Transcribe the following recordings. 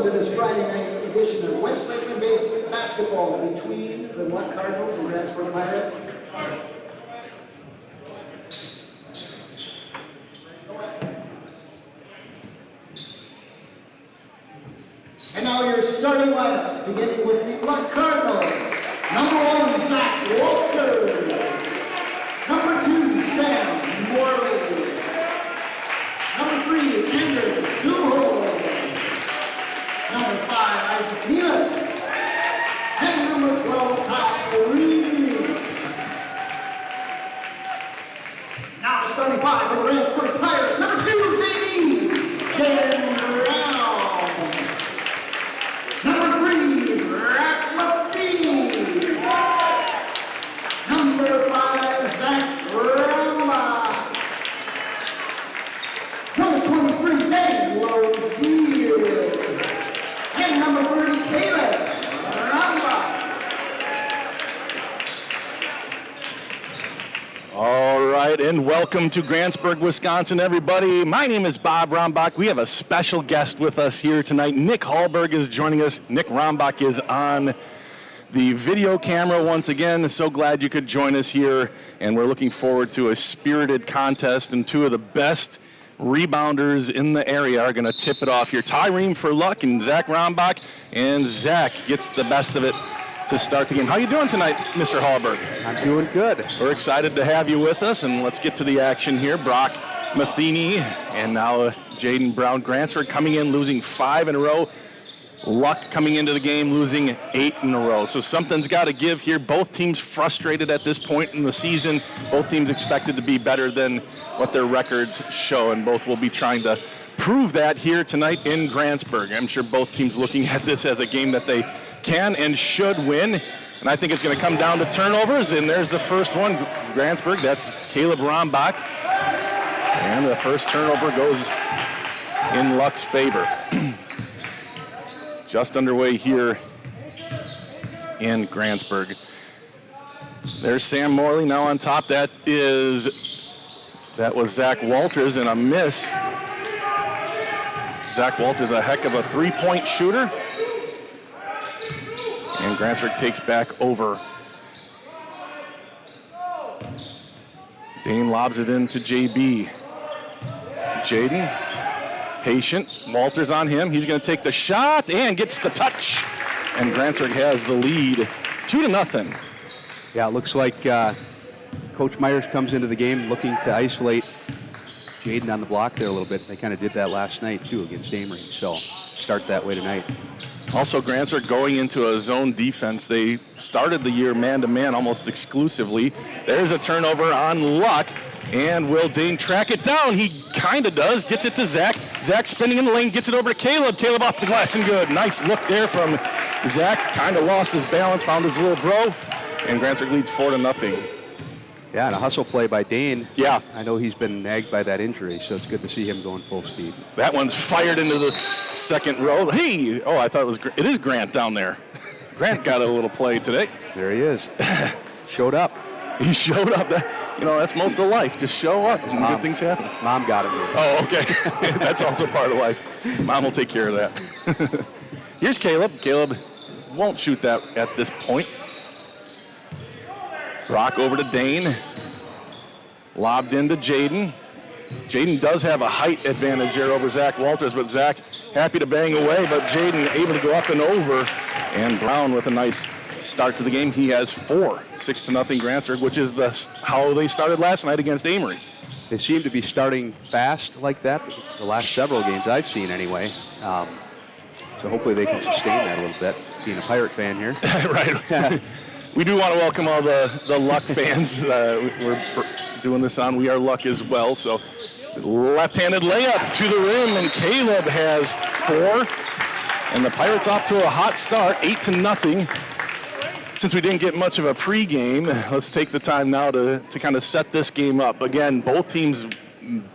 Welcome to this Friday night edition of West Lakeland basketball between the Luck Cardinals and Grantsburg Pirates. And now your starting lineups, beginning with the Luck Cardinals. Number 1, Zach Walters. Number 2, Sam Morley. Number 3, Anders Duhol. Number 5, Isaac Neal. And number 12, Ty Reed. Now the starting 5 for the Grantsburg Pirates. Number 2, JD, Jaden Brown. Number 3, Rack Matheny. Number 5, Zach Ramba. Number 23, Dave Lozier. And number 30, Caleb Ramba. All right, and welcome to Grantsburg, Wisconsin, everybody. My name is Bob Rombach. We have a special guest with us here tonight. Nick Hallberg is joining us. Nick Rombach is on the video camera once again. So glad you could join us here, and we're looking forward to a spirited contest, and two of the best rebounders in the area are going to tip it off here. Tyreen for Luck and Zach Rombach, and Zach gets the best of it to start the game. How you doing tonight, Mr. Hallberg? I'm doing good. We're excited to have you with us, and let's get to the action here. Brock Matheny and now Jaden Brown. Grantsburg coming in, losing 5 in a row. Luck coming into the game, losing 8 in a row. So something's got to give here. Both teams frustrated at this point in the season. Both teams expected to be better than what their records show, and both will be trying to prove that here tonight in Grantsburg. I'm sure both teams looking at this as a game that they can and should win. And I think it's going to come down to turnovers, and there's the first one. Grantsburg, that's Caleb Rombach. And the first turnover goes in Luck's favor. Just underway here in Grantsburg. There's Sam Morley now on top. That was Zach Walters, and a miss. Zach Walters, a heck of a three-point shooter. And Grantsburg takes back over. Dane lobs it into JB. Jaden, patient. Walters on him. He's going to take the shot and gets the touch. And Grantsburg has the lead, 2-0. Yeah, it looks like Coach Myers comes into the game looking to isolate Jaden on the block there a little bit. They kind of did that last night, too, against Amory. So start that way tonight. Also, Grantsburg going into a zone defense. They started the year man-to-man almost exclusively. There's a turnover on Luck. And will Dane track it down? He kind of does. Gets it to Zach. Zach spinning in the lane, gets it over to Caleb. Caleb off the glass and good. Nice look there from Zach. Kind of lost his balance, found his little bro. And Grantsburg leads 4-0. Yeah, and a hustle play by Dane. Yeah. I know he's been nagged by that injury, so it's good to see him going full speed. That one's fired into the second row. Hey! Oh, I thought it is Grant down there. Grant got a little play today. There he is. Showed up. He showed up. That's most of life. Just show up and good things happen. Mom got him here. Oh, okay. That's also part of life. Mom will take care of that. Here's Caleb. Caleb won't shoot that at this point. Brock over to Dane. Lobbed into Jaden. Jaden does have a height advantage there over Zach Walters, but Zach happy to bang away, but Jaden able to go up and over. And Brown with a nice start to the game. He has 4, 6-0 Grantsburg, which is how they started last night against Amory. They seem to be starting fast like that the last several games I've seen anyway. So hopefully they can sustain that a little bit, being a Pirate fan here. Right. We do want to welcome all the Luck fans. We're doing this on We Are Luck as well. So left-handed layup to the rim, and Caleb has 4. And the Pirates off to a hot start, 8-0. Since we didn't get much of a pregame, let's take the time now to kind of set this game up. Again, both teams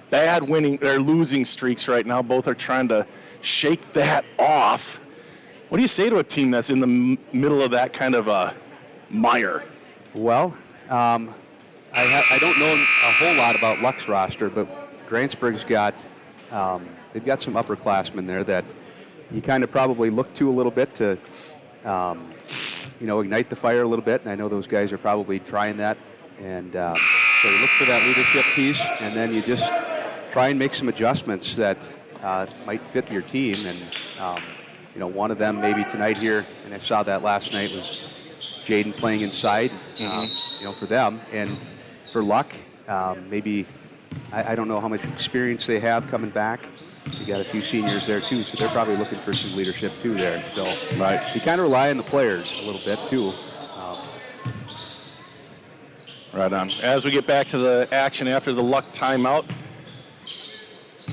bad winning, they're losing streaks right now. Both are trying to shake that off. What do you say to a team that's in the middle of that kind of a mire? Well, I don't know a whole lot about Luck's roster, but Grantsburg's got they've got some upperclassmen there that you kind of probably look to a little bit to, ignite the fire a little bit. And I know those guys are probably trying that. And so you look for that leadership piece, and then you just try and make some adjustments that might fit your team. And, one of them maybe tonight here, and I saw that last night, was Jaden playing inside, for them. And for Luck, maybe, I don't know how much experience they have coming back. You got a few seniors there too, so they're probably looking for some leadership too there. So right, you kind of rely on the players a little bit too. Right on. As we get back to the action after the Luck timeout,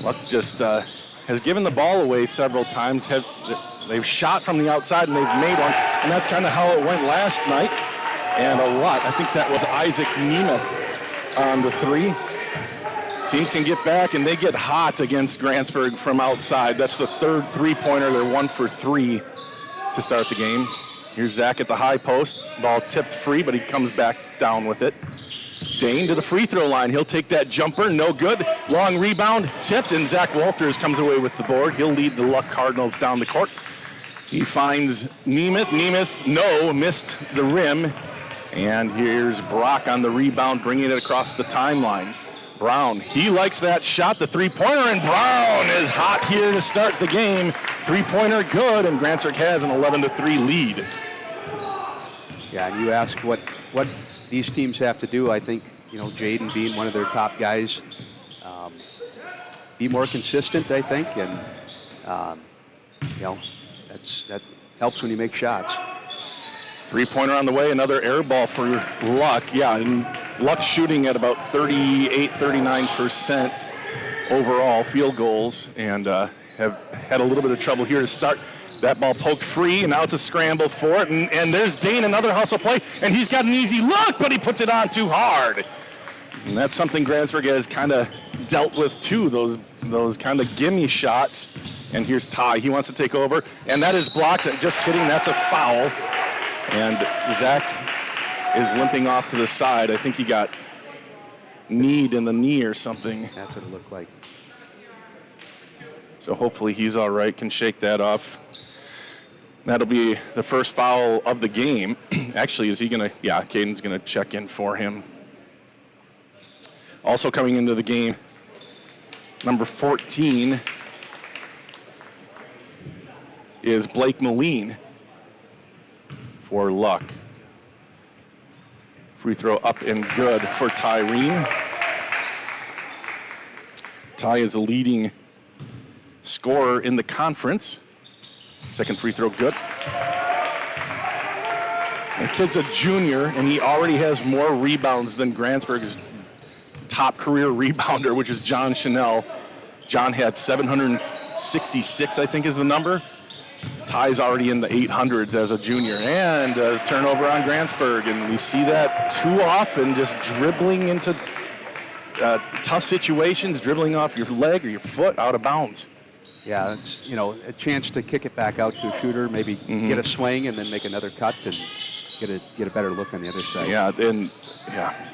Luck just has given the ball away several times. They've shot from the outside and they've made one, and that's kind of how it went last night. And a lot. I think that was Isaac Nemeth on the 3. Teams can get back, and they get hot against Grantsburg from outside. That's the 3rd three-pointer. They're 1 for 3 to start the game. Here's Zach at the high post. Ball tipped free, but he comes back down with it. Dane to the free throw line. He'll take that jumper. No good. Long rebound. Tipped, and Zach Walters comes away with the board. He'll lead the Luck Cardinals down the court. He finds Nemeth. Nemeth, missed the rim. And here's Brock on the rebound, bringing it across the timeline. Brown, he likes that shot, the three-pointer, and Brown is hot here to start the game. Three-pointer good, and Grantsburg has an 11-3 lead. Yeah, and you ask what these teams have to do. I think, Jaden being one of their top guys, be more consistent, I think, and, that helps when you make shots. Three-pointer on the way, another air ball for Luck. Yeah, and Luck shooting at about 38-39% overall field goals, and have had a little bit of trouble here to start. That ball poked free, and now it's a scramble for it, and there's Dane, another hustle play, and he's got an easy look, but he puts it on too hard. And that's something Grantsburg has kind of dealt with too, those kind of gimme shots. And here's Ty, he wants to take over, and that is blocked. Just kidding, that's a foul. And Zach is limping off to the side. I think he got kneed in the knee or something. That's what it looked like. So hopefully he's all right, can shake that off. That'll be the first foul of the game. Actually, is he going to? Yeah, Caden's going to check in for him. Also coming into the game, number 14 is Blake Moline for Luck. Free throw up and good for Tyreen. Ty is the leading scorer in the conference. Second free throw good. The kid's a junior, and he already has more rebounds than Grantsburg's top career rebounder, which is John Chanel. John had 766, I think is the number. Ty's already in the 800s as a junior. And a turnover on Grantsburg, and we see that too often, just dribbling into tough situations, dribbling off your leg or your foot out of bounds. Yeah, it's, a chance to kick it back out to a shooter, maybe get a swing and then make another cut and get a better look on the other side. Yeah,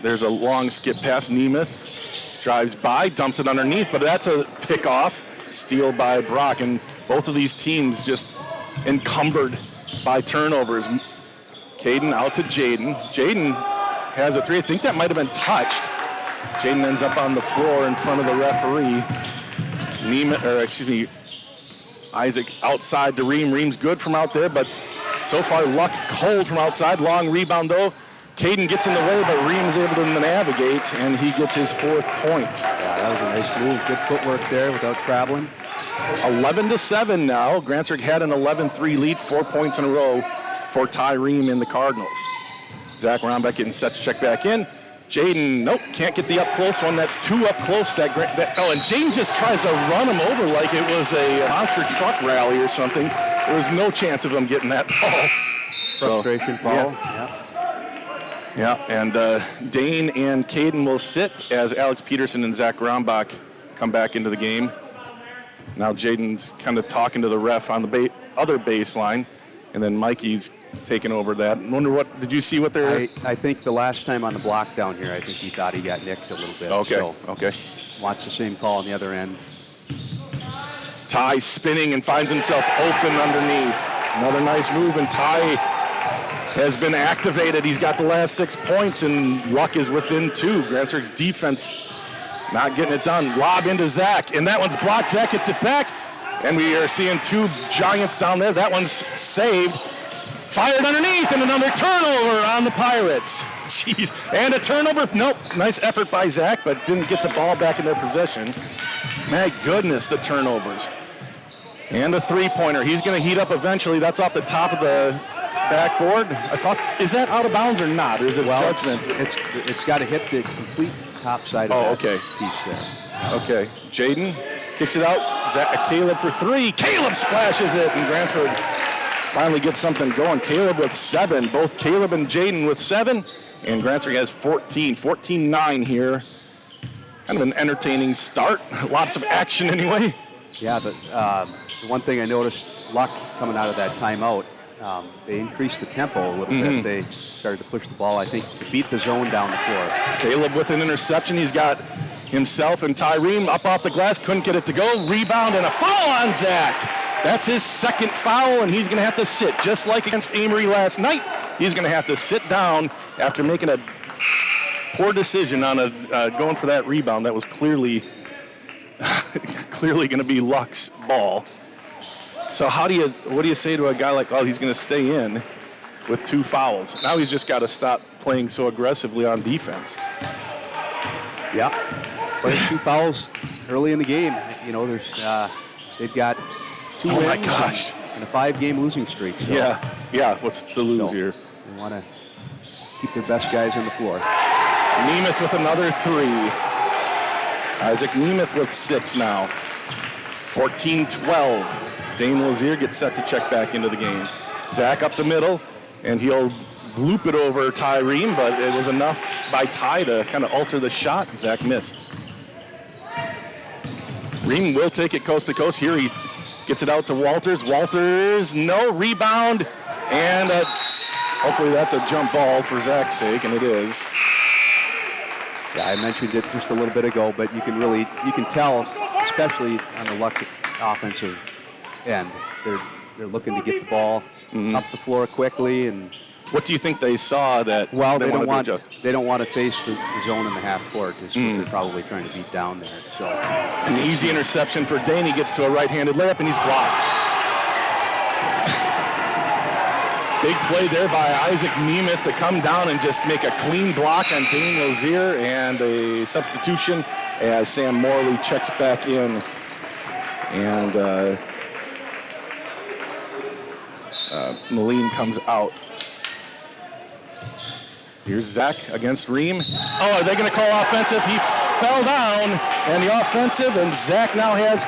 there's a long skip pass. Nemeth drives by, dumps it underneath, but that's a pick off, steal by Brock, and both of these teams just encumbered by turnovers. Caden out to Jaden. Jaden has a three. I think that might have been touched. Jaden ends up on the floor in front of the referee. Isaac outside to Ream. Ream's good from out there, but so far Luck cold from outside. Long rebound though. Caden gets in the way, but Ream's able to navigate, and he gets his 4th point. Yeah, that was a nice move. Good footwork there without traveling. 11-7 now. Grantsburg had an 11-3 lead, 4 points in a row for Ty Ream and the Cardinals. Zach Rombeck getting set to check back in. Jaden, nope, can't get the up close one. That's too up close. And Jaden just tries to run him over like it was a monster truck rally or something. There was no chance of him getting that ball. Frustration foul. Yeah, and Dane and Caden will sit as Alex Peterson and Zach Rombach come back into the game. Now Jaden's kind of talking to the ref on the other baseline, and then Mikey's taking over that. I wonder did you see what they're... I think the last time on the block down here, I think he thought he got nicked a little bit. Okay, so okay. Wants the same call on the other end. Ty spinning and finds himself open underneath. Another nice move, and Ty has been activated. He's got the last 6 points, and Luck is within 2. Grantsburg's defense not getting it done. Lob into Zach, and that one's blocked. Zach gets it back, and we are seeing 2 Giants down there. That one's saved. Fired underneath, and another turnover on the Pirates. Jeez, and a turnover. Nope, nice effort by Zach, but didn't get the ball back in their possession. My goodness, the turnovers. And a three-pointer. He's going to heat up eventually. That's off the top of the backboard. I thought, is that out of bounds or not? Or is it judgment? It's got to hit the complete top side of that piece there. Okay. Jaden kicks it out. Caleb for 3. Caleb splashes it, and Grantsburg finally gets something going. Caleb with 7. Both Caleb and Jaden with 7. And Grantsburg has 14. 14-9 here. Kind of an entertaining start. Lots of action anyway. Yeah, but the one thing I noticed, Luck coming out of that timeout, they increased the tempo a little bit. They started to push the ball, I think, to beat the zone down the floor. Caleb with an interception. He's got himself and Tyreem up off the glass. Couldn't get it to go. Rebound and a foul on Zach. That's his second foul, and he's going to have to sit. Just like against Amory last night, he's going to have to sit down after making a poor decision on going for that rebound. That was clearly going to be Luck's ball. So what do you say to a guy like, he's going to stay in with 2 fouls? Now he's just got to stop playing so aggressively on defense. Yeah, but 2 fouls early in the game. You know, they've got 2 wins and a 5-game losing streak. So. Yeah. What's to lose here? They want to keep their best guys on the floor. Nemeth with another 3. Isaac Nemeth with 6 now. 14-12. Dane Lazier gets set to check back into the game. Zach up the middle, and he'll loop it over Tyreem, but it was enough by Ty to kind of alter the shot. Zach missed. Ream will take it coast to coast. Here he gets it out to Walters. Walters, no rebound, and hopefully that's a jump ball for Zach's sake, and it is. Yeah, I mentioned it just a little bit ago, but you can tell, especially on the Luck offensive end, they're looking to get the ball up the floor quickly. And what do you think they saw that? Well, they don't want to face the zone in the half court. Is what they're probably trying to beat down there. So an easy interception for Dane. He gets to a right-handed layup, and he's blocked. Big play there by Isaac Nemeth to come down and just make a clean block on Dane Lazier, and a substitution as Sam Morley checks back in. And Moline comes out. Here's Zach against Ream. Are they going to call offensive? He fell down, and the offensive, and Zach now has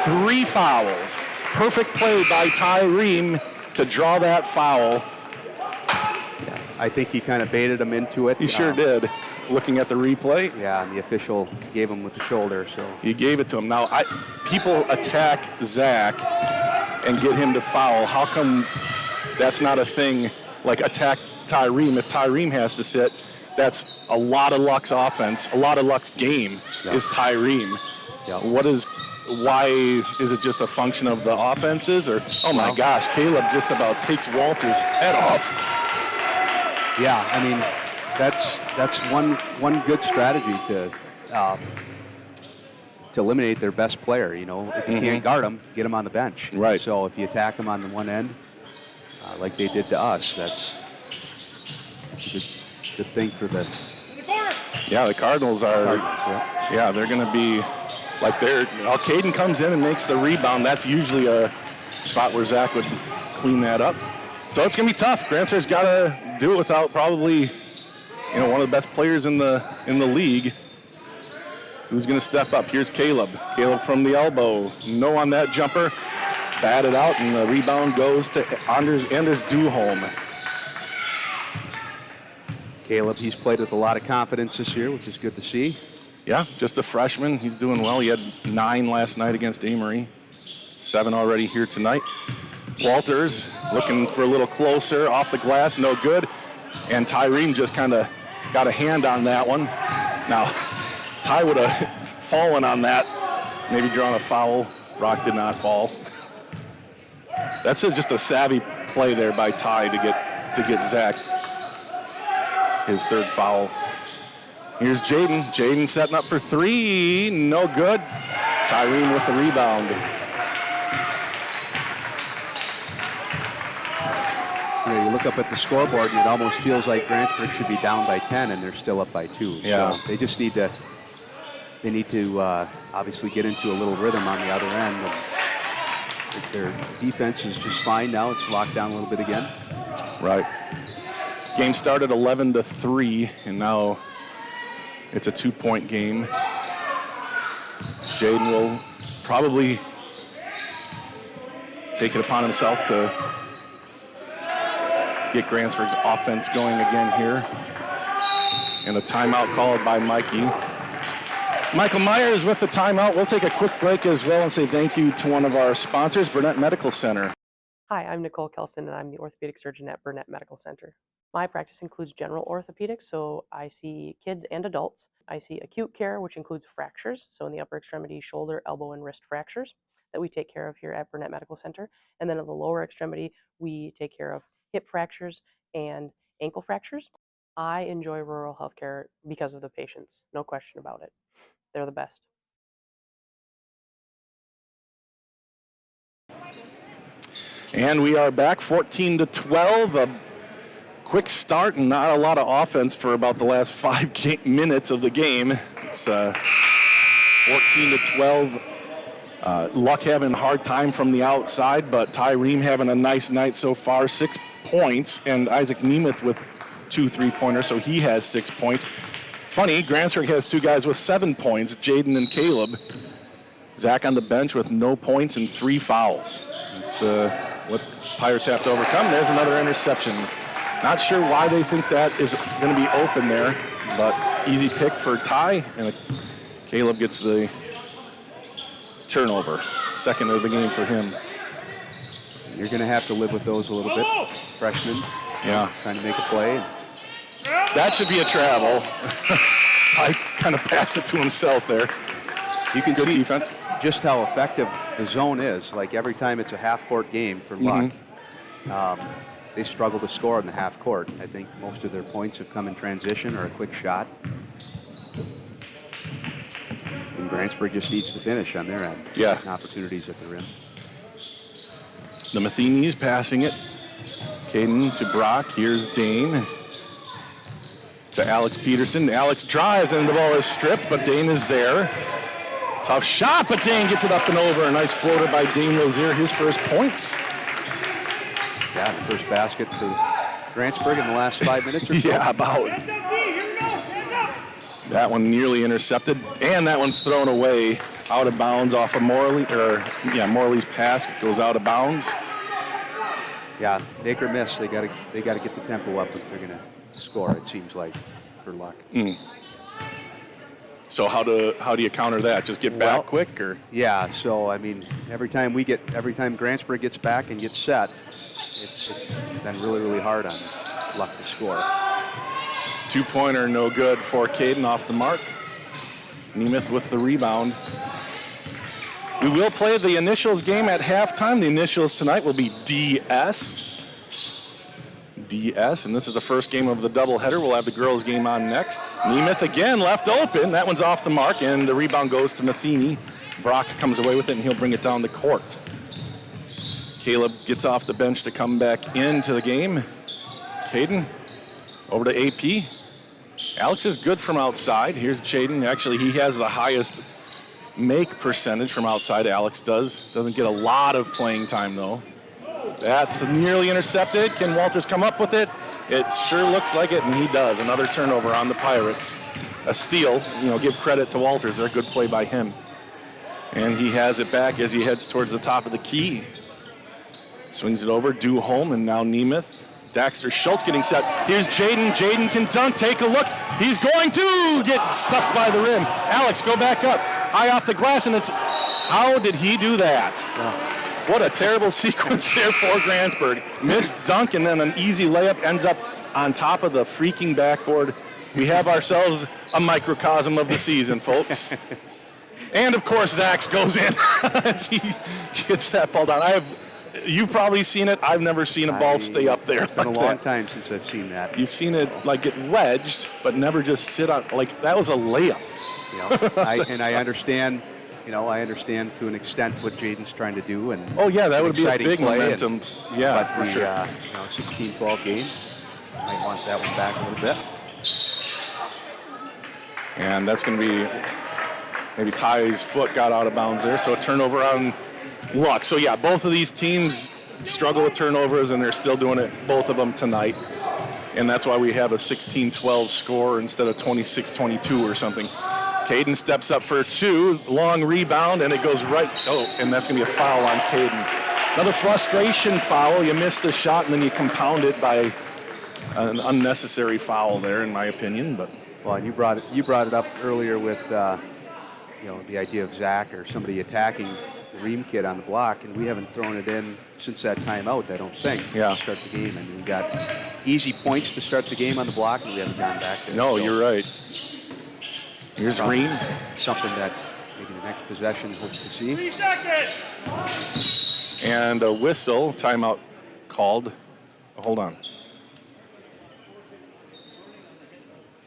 3 fouls. Perfect play by Ty Ream to draw that foul. Yeah, I think he kind of baited him into it. He sure did. Looking at the replay. Yeah, and the official gave him with the shoulder. So he gave it to him. Now, people attack Zach and get him to foul. How come that's not a thing? Like attack Tyreem. If Tyreem has to sit, that's a lot of Luck's offense. A lot of Luck's game is Tyreem. Yeah. Why is it just a function of the offenses? Or my gosh, Caleb just about takes Walter's head off. Yeah, I mean, that's one good strategy to eliminate their best player. You know, if you can't guard them, get them on the bench. Right. So if you attack them on the one end, like they did to us, that's a good thing for the. Yeah, the Cardinals are. Yeah, they're going to be like Caden comes in and makes the rebound. That's usually a spot where Zach would clean that up. So it's going to be tough. Grantsburg's got to do it without probably, one of the best players in the league. Who's going to step up? Here's Caleb. Caleb from the elbow. No on that jumper. Batted out, and the rebound goes to Anders Duholm. Caleb, he's played with a lot of confidence this year, which is good to see. Yeah, just a freshman. He's doing well. He had 9 last night against Amory. 7 already here tonight. Walters looking for a little closer. Off the glass, no good. And Tyreem just kind of got a hand on that one. Now, Ty would have fallen on that, maybe drawn a foul Brock did not fall. That's just a savvy play there by Ty to get Zach his third foul. Here's Jaden. Jaden setting up for three. No good. Tyreen with the rebound. You look up at the scoreboard and it almost feels like Grantsburg should be down by 10 and they're still up by 2. Yeah. So they just need to obviously get into a little rhythm on the other end. And their defense is just fine now. It's locked down a little bit again. Right. Game started 11-3, and now it's a 2-point game. Jaden will probably take it upon himself to get Grantsburg's offense going again here. And a timeout called by Mikey. Michael Myers with the timeout. We'll take a quick break as well and say thank you to one of our sponsors, Burnett Medical Center. Hi, I'm Nicole Kelson, and I'm the orthopedic surgeon at Burnett Medical Center. My practice includes general orthopedics, so I see kids and adults. I see acute care, which includes fractures, so in the upper extremity, shoulder, elbow, and wrist fractures that we take care of here at Burnett Medical Center. And then in the lower extremity, we take care of hip fractures and ankle fractures. I enjoy rural healthcare because of the patients, no question about it. They're the best. And we are back 14-12. A quick start and not a lot of offense for about the last 5 minutes of the game. It's 14-12. Luck having a hard time from the outside, but Tyreen having a nice night so far, 6 points, and Isaac Nemeth with 2 3-pointers, so he has 6 points. Funny, Grantsburg has 2 guys with 7 points, Jaden and Caleb. Zach on the bench with no points and 3 fouls. It's what Pirates have to overcome. There's another interception. Not sure why they think that is going to be open there, but easy pick for Ty, and Caleb gets the turnover. Second of the game for him. You're going to have to live with those a little bit. Freshman, trying to make a play. That should be a travel. Ty kind of passed it to himself there. You can Good see defense. just how effective the zone is. Like every time it's a half-court game for Luck, they struggle to score in the half court. I think most of their points have come in transition or a quick shot. And Grantsburg just needs to finish on their end. Yeah. Opportunities at the rim. The Matheny's passing it. Caden to Brock. Here's Dane to Alex Peterson. Alex drives and the ball is stripped, but Dane is there. Tough shot, but Dane gets it up and over. A nice floater by Dane Rozier, his first points. Yeah, the first basket for Grantsburg in the last 5 minutes or so. Yeah, about. That one nearly intercepted, and that one's thrown away out of bounds off of Morley's pass. It goes out of bounds. Yeah, make or miss, they got to get the tempo up if they're going to score. It seems like for Luck. So how do you counter that? Just get back quick, or? Yeah. So I mean, every time Grantsburg gets back and gets set, it's been really hard on Luck to score. 2-pointer, no good for Caden, off the mark. Nemeth with the rebound. We will play the initials game at halftime. The initials tonight will be DS, and this is the first game of the doubleheader. We'll have the girls' game on next. Nemeth again left open. That one's off the mark, and the rebound goes to Matheny. Brock comes away with it, and he'll bring it down the court. Caleb gets off the bench to come back into the game. Caden over to AP. Alex is good from outside. Here's Jaden. Actually, he has the highest make percentage from outside. Alex doesn't get a lot of playing time, though. That's nearly intercepted. Can Walters come up with it? It sure looks like it, and he does. Another turnover on the Pirates. A steal. Give credit to Walters. They're a good play by him. And he has it back as he heads towards the top of the key. Swings it over, Duholm, and now Nemeth. Daxter Schultz getting set. Here's Jaden. Jaden can dunk. Take a look. He's going to get stuffed by the rim. Alex, go back up. High off the glass, and it's... How did he do that? What a terrible sequence there for Grantsburg. Missed dunk, and then an easy layup ends up on top of the freaking backboard. We have ourselves a microcosm of the season, folks. And, of course, Zach's goes in as he gets that ball down. You've probably seen it. I've never seen a ball stay up there. It's been like a long that. time since I've seen that. You've seen it like get wedged, but never just sit on. Like, that was a layup. You know, I understand. You know, I understand to an extent what Jaden's trying to do, and Oh yeah, that it's an would be a exciting big play, momentum. Yeah, but for the sure. 16-12 game, might want that one back a little bit. And that's going to be maybe Ty's foot got out of bounds there, so a turnover on Luck. So yeah, both of these teams struggle with turnovers, and they're still doing it, both of them tonight. And that's why we have a 16-12 score instead of 26-22 or something. Caden steps up for 2, long rebound, and it goes right. Oh, and that's going to be a foul on Caden. Another frustration foul. You miss the shot, and then you compound it by an unnecessary foul there, in my opinion. But Well, and you brought it up earlier with the idea of Zach or somebody attacking the Ream kid on the block, and we haven't thrown it in since that timeout, I don't think, Yeah. to start the game. I mean, we got easy points to start the game on the block, and we haven't gone back there. no, So you're right. Here's Ream. something that maybe the next possession hope to see. 3 seconds. And a whistle, timeout called. Hold on.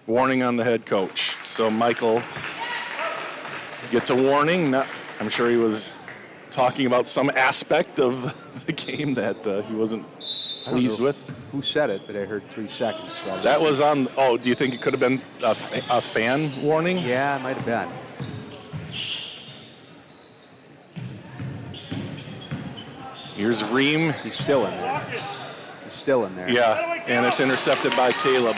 Warning on the head coach. So Michael gets a warning. I'm sure he was talking about some aspect of the game that he wasn't pleased with. Who said it, but I heard 3 seconds. So That was on. Oh, do you think it could have been a fan warning? Yeah, it might have been. Here's Ream. He's still in there. He's still in there. Yeah, and it's intercepted by Caleb.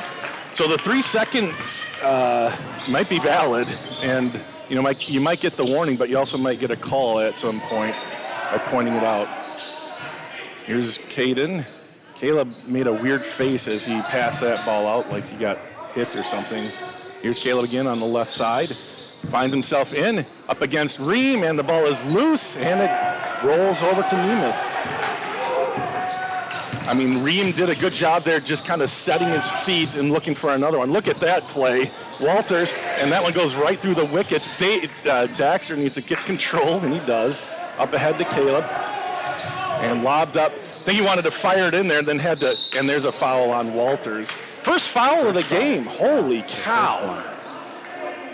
So the 3 seconds might be valid, and you might get the warning, but you also might get a call at some point by pointing it out. Here's Caden. Caleb made a weird face as he passed that ball out, like he got hit or something. Here's Caleb again on the left side. Finds himself in, up against Ream, and the ball is loose, and it rolls over to Nemeth. I mean, Ream did a good job there just kind of setting his feet and looking for another one. Look at that play. Walters, and that one goes right through the wickets. Daxter needs to get control, and he does. Up ahead to Caleb, and lobbed up. I think he wanted to fire it in there, then had to, and there's a foul on Walters. First foul of the game. Holy cow.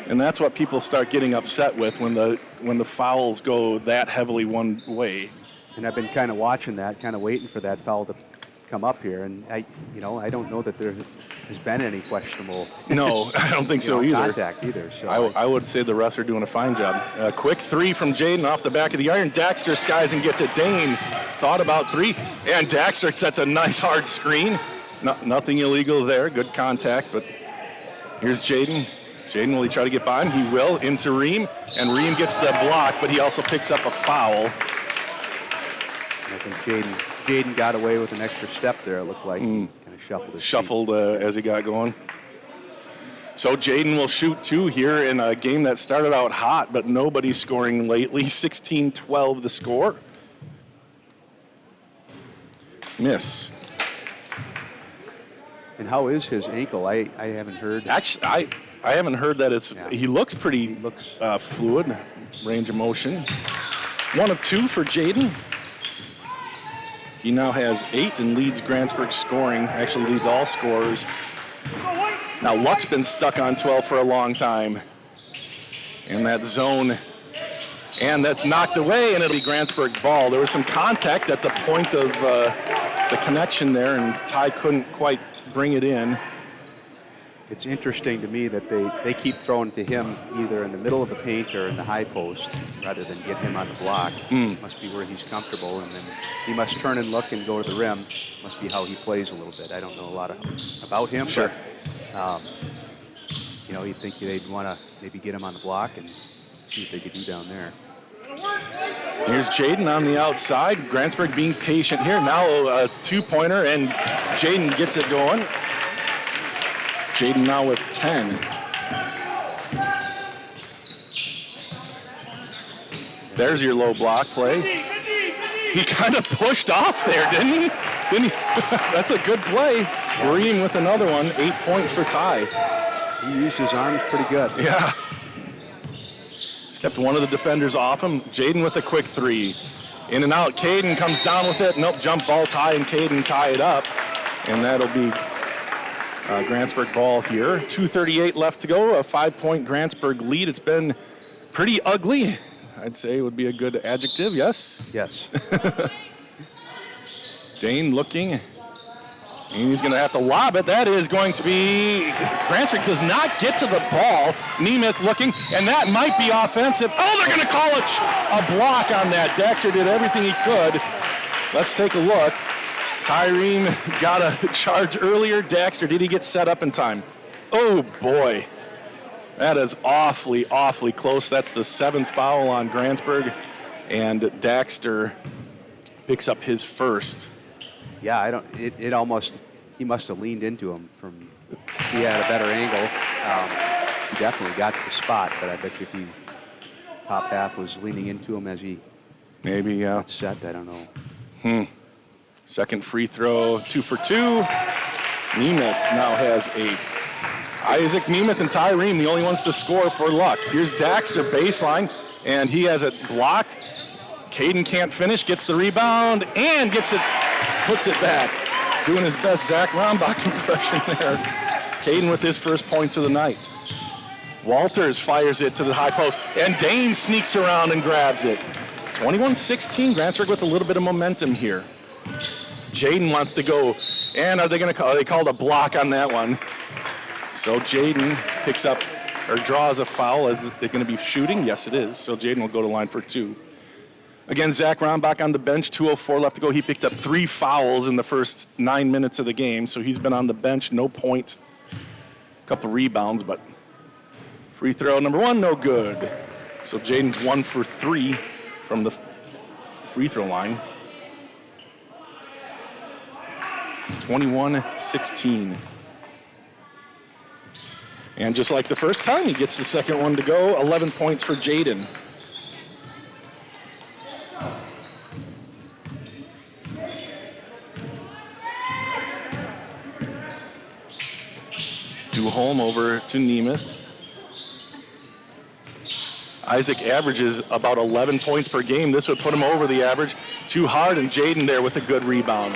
And that's what people start getting upset with when the fouls go that heavily one way. And I've been kind of watching that, kind of waiting for that foul to come up here, and I don't know that there has been any questionable. No, I don't think so either. Contact either. So I would say the refs are doing a fine job. A quick 3 from Jaden off the back of the iron. Daxter skies and gets it. Dane thought about 3, and Daxter sets a nice hard screen. Nothing illegal there. Good contact, but here's Jaden. Jaden, will he try to get by him? He will, into Ream, and Ream gets the block, but he also picks up a foul. I think Jaden got away with an extra step there, it looked like. Kind of shuffled his Shuffled as he got going. So Jaden will shoot 2 here in a game that started out hot, but nobody's scoring lately. 16-12 the score. Miss. And how is his ankle? I haven't heard. Actually, I haven't heard that it's. Yeah. He looks pretty fluid, range of motion. 1 of 2 for Jaden. He now has 8 and leads Grantsburg scoring. Actually leads all scorers. Now Luck's been stuck on 12 for a long time. And that zone, and that's knocked away, and it'll be Grantsburg ball. There was some contact at the point of the connection there, and Ty couldn't quite bring it in. It's interesting to me that they keep throwing to him either in the middle of the paint or in the high post rather than get him on the block. Must be where he's comfortable, and then he must turn and look and go to the rim. Must be how he plays a little bit. I don't know a lot about him, Sure. but you'd think they'd want to maybe get him on the block and see what they could do down there. Here's Jaden on the outside. Grantsburg being patient here. Now a 2-pointer, and Jaden gets it going. Jaden now with 10. There's your low block play. He kind of pushed off there, didn't he? That's a good play. Ream with another one. 8 points for Ty. He used his arms pretty good. Yeah. He's kept one of the defenders off him. Jaden with a quick three. In and out. Caden comes down with it. Nope, jump ball. Ty and Caden tie it up. And that'll be Grantsburg ball here. 2:38 left to go. A 5-point Grantsburg lead. It's been pretty ugly. I'd say would be a good adjective, yes? Yes. Dane looking. And he's going to have to lob it. That is going to be, Grantsburg does not get to the ball. Nemeth looking, and that might be offensive. Oh, they're going to call a block on that. Daxter did everything he could. Let's take a look. Tyreen got a charge earlier. Daxter, did he get set up in time? Oh, boy. That is awfully, awfully close. That's the 7th foul on Grantsburg, and Daxter picks up his first. Yeah, it almost, he must have leaned into him from, he had a better angle. He definitely got to the spot, but I bet you if he, top half was leaning into him as he maybe got set, I don't know. Second free throw, 2 for 2. Nemeth now has 8. Isaac Nemeth and Tyreen, the only ones to score for Luck. Here's Daxter baseline, and he has it blocked. Caden can't finish, gets the rebound, and gets it, puts it back. Doing his best Zach Rombach impression there. Caden with his first points of the night. Walters fires it to the high post, and Dane sneaks around and grabs it. 21-16, Grantsburg with a little bit of momentum here. Jaden wants to go, and are they going to call? They called a block on that one. So Jaden picks up or draws a foul. Is it going to be shooting? Yes, it is. So Jaden will go to line for 2. Again, Zach Rombach on the bench, 2:04 left to go. He picked up 3 fouls in the first 9 minutes of the game, so he's been on the bench, no points, a couple rebounds, but free throw number 1, no good. So Jaden's 1 for 3 from the free throw line. 21-16. And just like the first time, he gets the second one to go. 11 points for Jaden. Duholm over to Nemeth. Isaac averages about 11 points per game. This would put him over the average. Too hard, and Jaden there with a good rebound.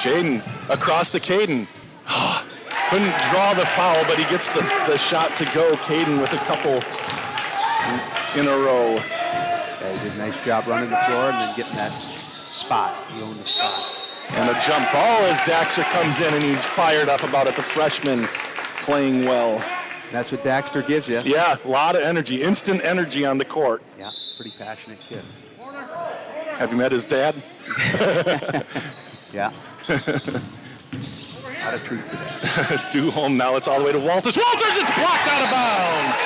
Jaden across to Caden. Couldn't draw the foul, but he gets the shot to go. Caden with a couple in a row. Yeah, he did a nice job running the floor and then getting that spot. He owned the spot. And a jump ball as Daxter comes in, and he's fired up about it. The freshman playing well. That's what Daxter gives you. Yeah, a lot of energy, instant energy on the court. Yeah, pretty passionate kid. Have you met his dad? Yeah. A lot of truth to that. Duholm, now it's all the way to Walters. Walters, it's blocked out of bounds.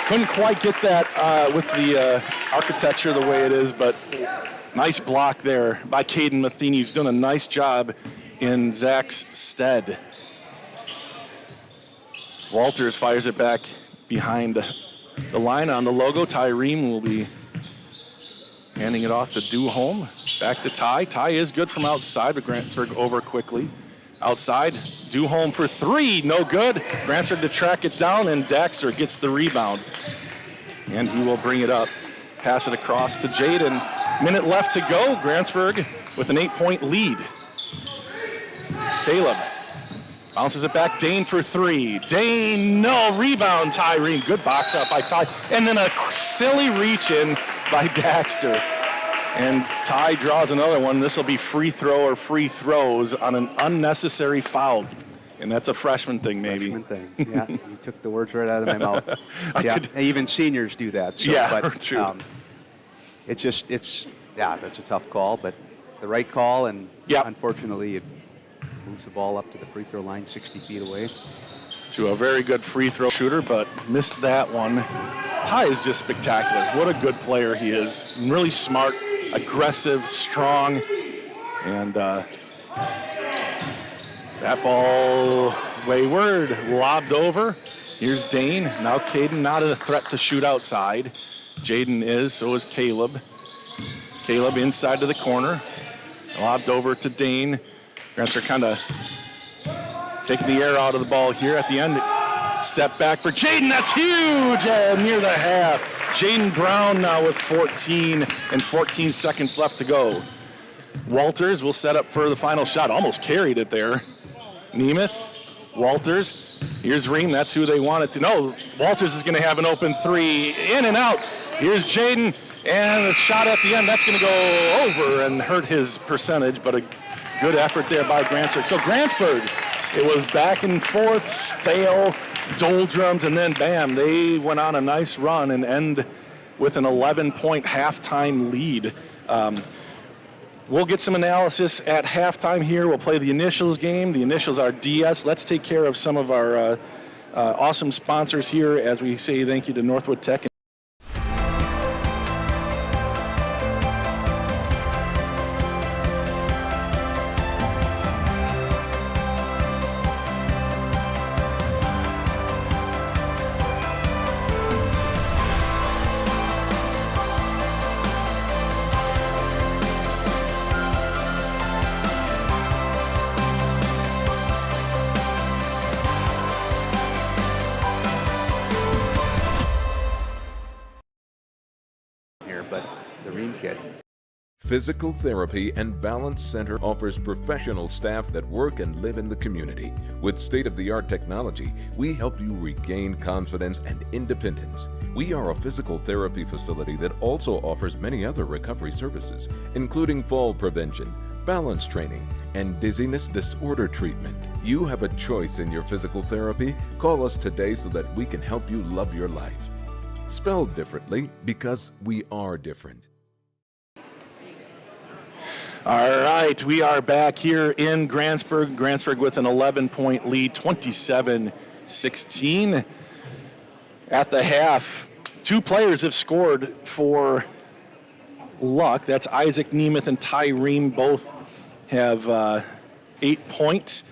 Couldn't quite get that with the architecture the way it is, but nice block there by Caden Matheny. He's done a nice job in Zach's stead. Walters fires it back behind the line on the logo. Tyreen will be handing it off to Duholm. Back to Ty. Ty is good from outside, but Grantsburg over quickly. Outside, Duholm for 3, no good. Grantsburg to track it down, and Daxter gets the rebound. And he will bring it up. Pass it across to Jaden. Minute left to go. Grantsburg with an 8-point lead. Caleb bounces it back. Dane for 3. Dane, no. Rebound, Tyreen. Good box out by Ty. And then a silly reach in by Daxter. And Ty draws another one. This will be free throw or free throws on an unnecessary foul. And that's a freshman thing, maybe. Freshman thing, yeah. You took the words right out of my mouth. Yeah, even seniors do that. So, yeah, but, true. Yeah, that's a tough call, but the right call, and yep. Unfortunately, it moves the ball up to the free throw line 60 feet away. To a very good free throw shooter, but missed that one. Ty is just spectacular. What a good player he is. Really smart, aggressive, strong, and that ball wayward, lobbed over. Here's Dane. Now Caden not a threat to shoot outside. Jaden is, so is Caleb. Caleb inside to the corner. Lobbed over to Dane. Grantsburg kind of taking the air out of the ball here at the end. Step back for Jaden. That's huge near the half. Jaden Brown now with 14 and 14 seconds left to go. Walters will set up for the final shot. Almost carried it there. Nemeth, Walters. Here's Ream. That's who they wanted to. No, Walters is going to have an open three. In and out. Here's Jaden. And the shot at the end, that's going to go over and hurt his percentage, but a good effort there by Grantsburg. So Grantsburg, it was back and forth, stale, doldrums, and then bam, they went on a nice run and end with an 11-point halftime lead. We'll get some analysis at halftime here. We'll play the initials game. The initials are DS. Let's take care of some of our awesome sponsors here as we say thank you to Northwood Tech. But the Ream kid. Physical Therapy and Balance Center offers professional staff that work and live in the community. With state-of-the-art technology, we help you regain confidence and independence. We are a physical therapy facility that also offers many other recovery services, including fall prevention, balance training, and dizziness disorder treatment. You have a choice in your physical therapy. Call us today so that we can help you love your life. Spelled differently because we are different. All right, we are back here in Grantsburg. Grantsburg with an 11-point lead, 27-16. At the half, two players have scored for Luck. That's Isaac Nemeth and Ty Ream. Both have 8 points.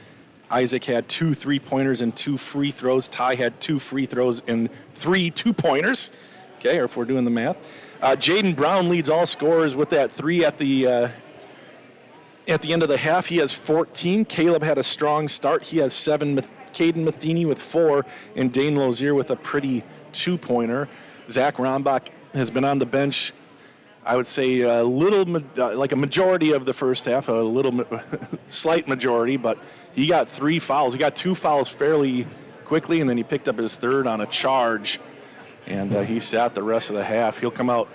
Isaac had 2 3-pointers and 2 free throws. Ty had 2 free throws and 3 2-pointers. Okay, or if we're doing the math. Jaden Brown leads all scorers with that 3 at the end of the half. He has 14. Caleb had a strong start. He has 7. Caden Matheny with 4, and Dane Lozier with a pretty 2-pointer. Zach Rombach has been on the bench, I would say a little, like a majority of the first half, a little slight majority, but he got 3 fouls. He got 2 fouls fairly quickly, and then he picked up his 3rd on a charge, and he sat the rest of the half. He'll come out,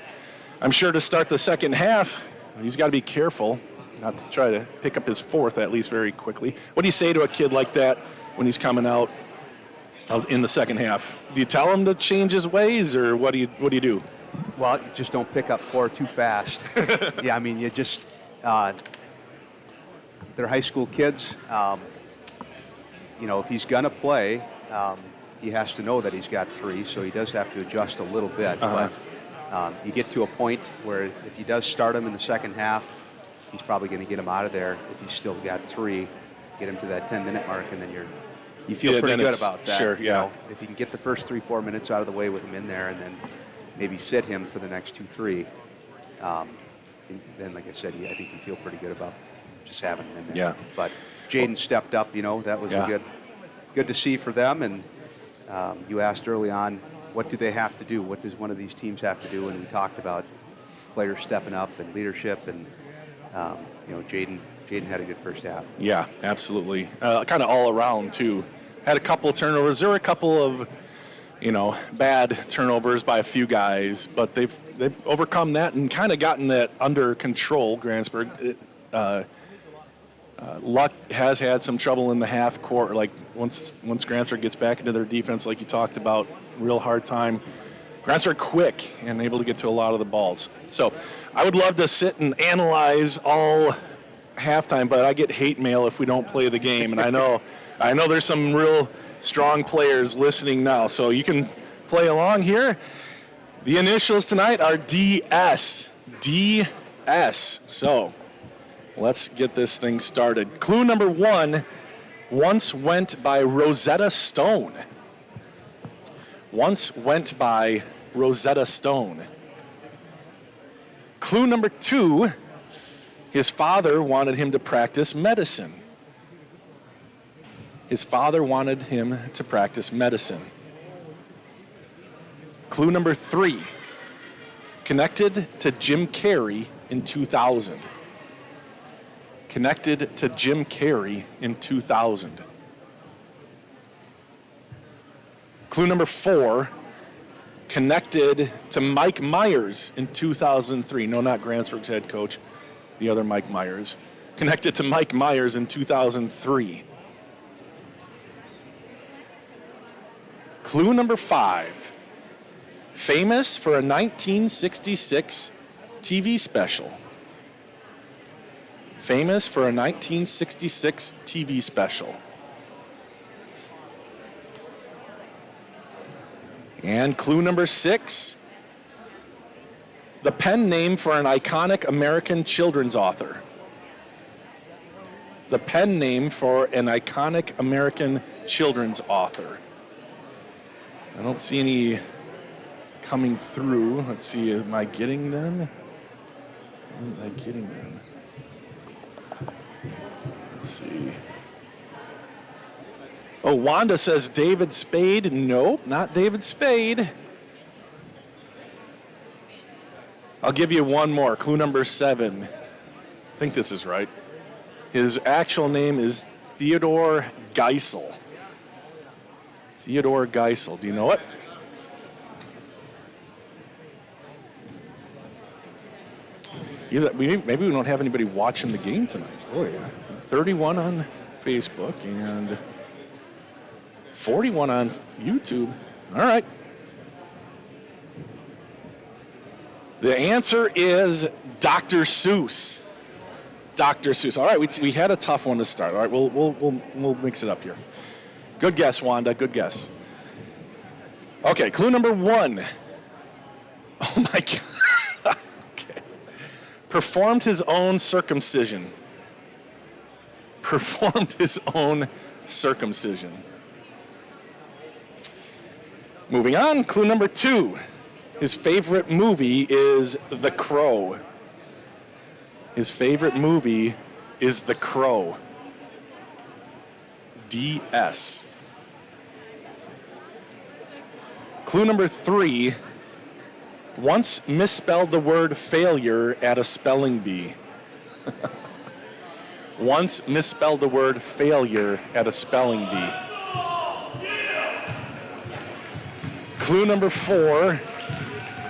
I'm sure, to start the second half. He's got to be careful not to try to pick up his 4th, at least very quickly. What do you say to a kid like that when he's coming out in the second half? Do you tell him to change his ways, or what do you do? Well, you just don't pick up 4 too fast. Yeah, I mean, you just, they're high school kids. You know, if he's going to play, he has to know that he's got 3, so he does have to adjust a little bit. But you get to a point where if he does start him in the second half, he's probably going to get him out of there. If he's still got 3, get him to that 10-minute mark, and then you feel pretty good about that. Sure, yeah. You know, if you can get the first 3-4 minutes out of the way with him in there, and then maybe sit him for the next 2-3, then, like I said, I think you feel pretty good about just having him in there. Yeah. But Jaden stepped up. You know, that was good to see for them. And you asked early on, what do they have to do? What does one of these teams have to do? And we talked about players stepping up and leadership, and you know, Jaden had a good first half. Yeah, absolutely. Kind of all around too. Had a couple of turnovers. There were a couple of, you know, bad turnovers by a few guys, but they've overcome that and kind of gotten that under control. Grantsburg. Luck has had some trouble in the half court. Like once Grantsburg gets back into their defense, like you talked about, real hard time. Grantsburg quick and able to get to a lot of the balls. So I would love to sit and analyze all halftime, but I get hate mail if we don't play the game. And I know there's some real strong players listening now, so you can play along here. The initials tonight are DS. DS. So let's get this thing started. Clue number 1 once went by Rosetta Stone. Once went by Rosetta Stone. Clue number 2, his father wanted him to practice medicine. His father wanted him to practice medicine. Clue number 3, connected to Jim Carrey in 2000. Connected to Jim Carrey in 2000. Clue number 4, connected to Mike Myers in 2003. No, not Grantsburg's head coach, the other Mike Myers. Connected to Mike Myers in 2003. Clue number 5, famous for a 1966 TV special. Famous for a 1966 TV special. And clue number 6, the pen name for an iconic American children's author. The pen name for an iconic American children's author. I don't see any coming through. Let's see, am I getting them? Am I getting them? Let's see. Oh, Wanda says David Spade. Nope, not David Spade. I'll give you one more. Clue number 7. I think this is right. His actual name is Theodore Geisel. Theodore Geisel. Do you know it? Maybe we don't have anybody watching the game tonight. Oh, yeah. 31 on Facebook and 41 on YouTube. All right. The answer is Dr. Seuss. Dr. Seuss. All right, we had a tough one to start. All right, we'll mix it up here. Good guess, Wanda. Good guess. Okay, clue number 1. Oh my God. Okay. Performed his own circumcision. Performed his own circumcision. Moving on, clue number 2. His favorite movie is The Crow. His favorite movie is The Crow. DS. Clue number 3. Once misspelled the word failure at a spelling bee. Once misspelled the word failure at a spelling bee. Clue number 4.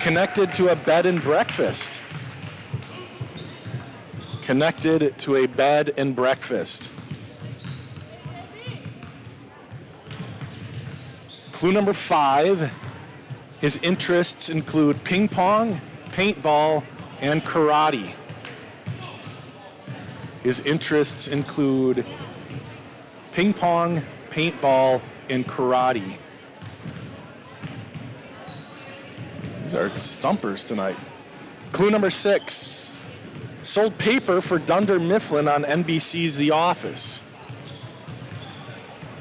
Connected to a bed and breakfast. Connected to a bed and breakfast. Clue number 5. His interests include ping pong, paintball, and karate. His interests include ping pong, paintball, and karate. These are stumpers tonight. Clue number 6. Sold paper for Dunder Mifflin on NBC's The Office.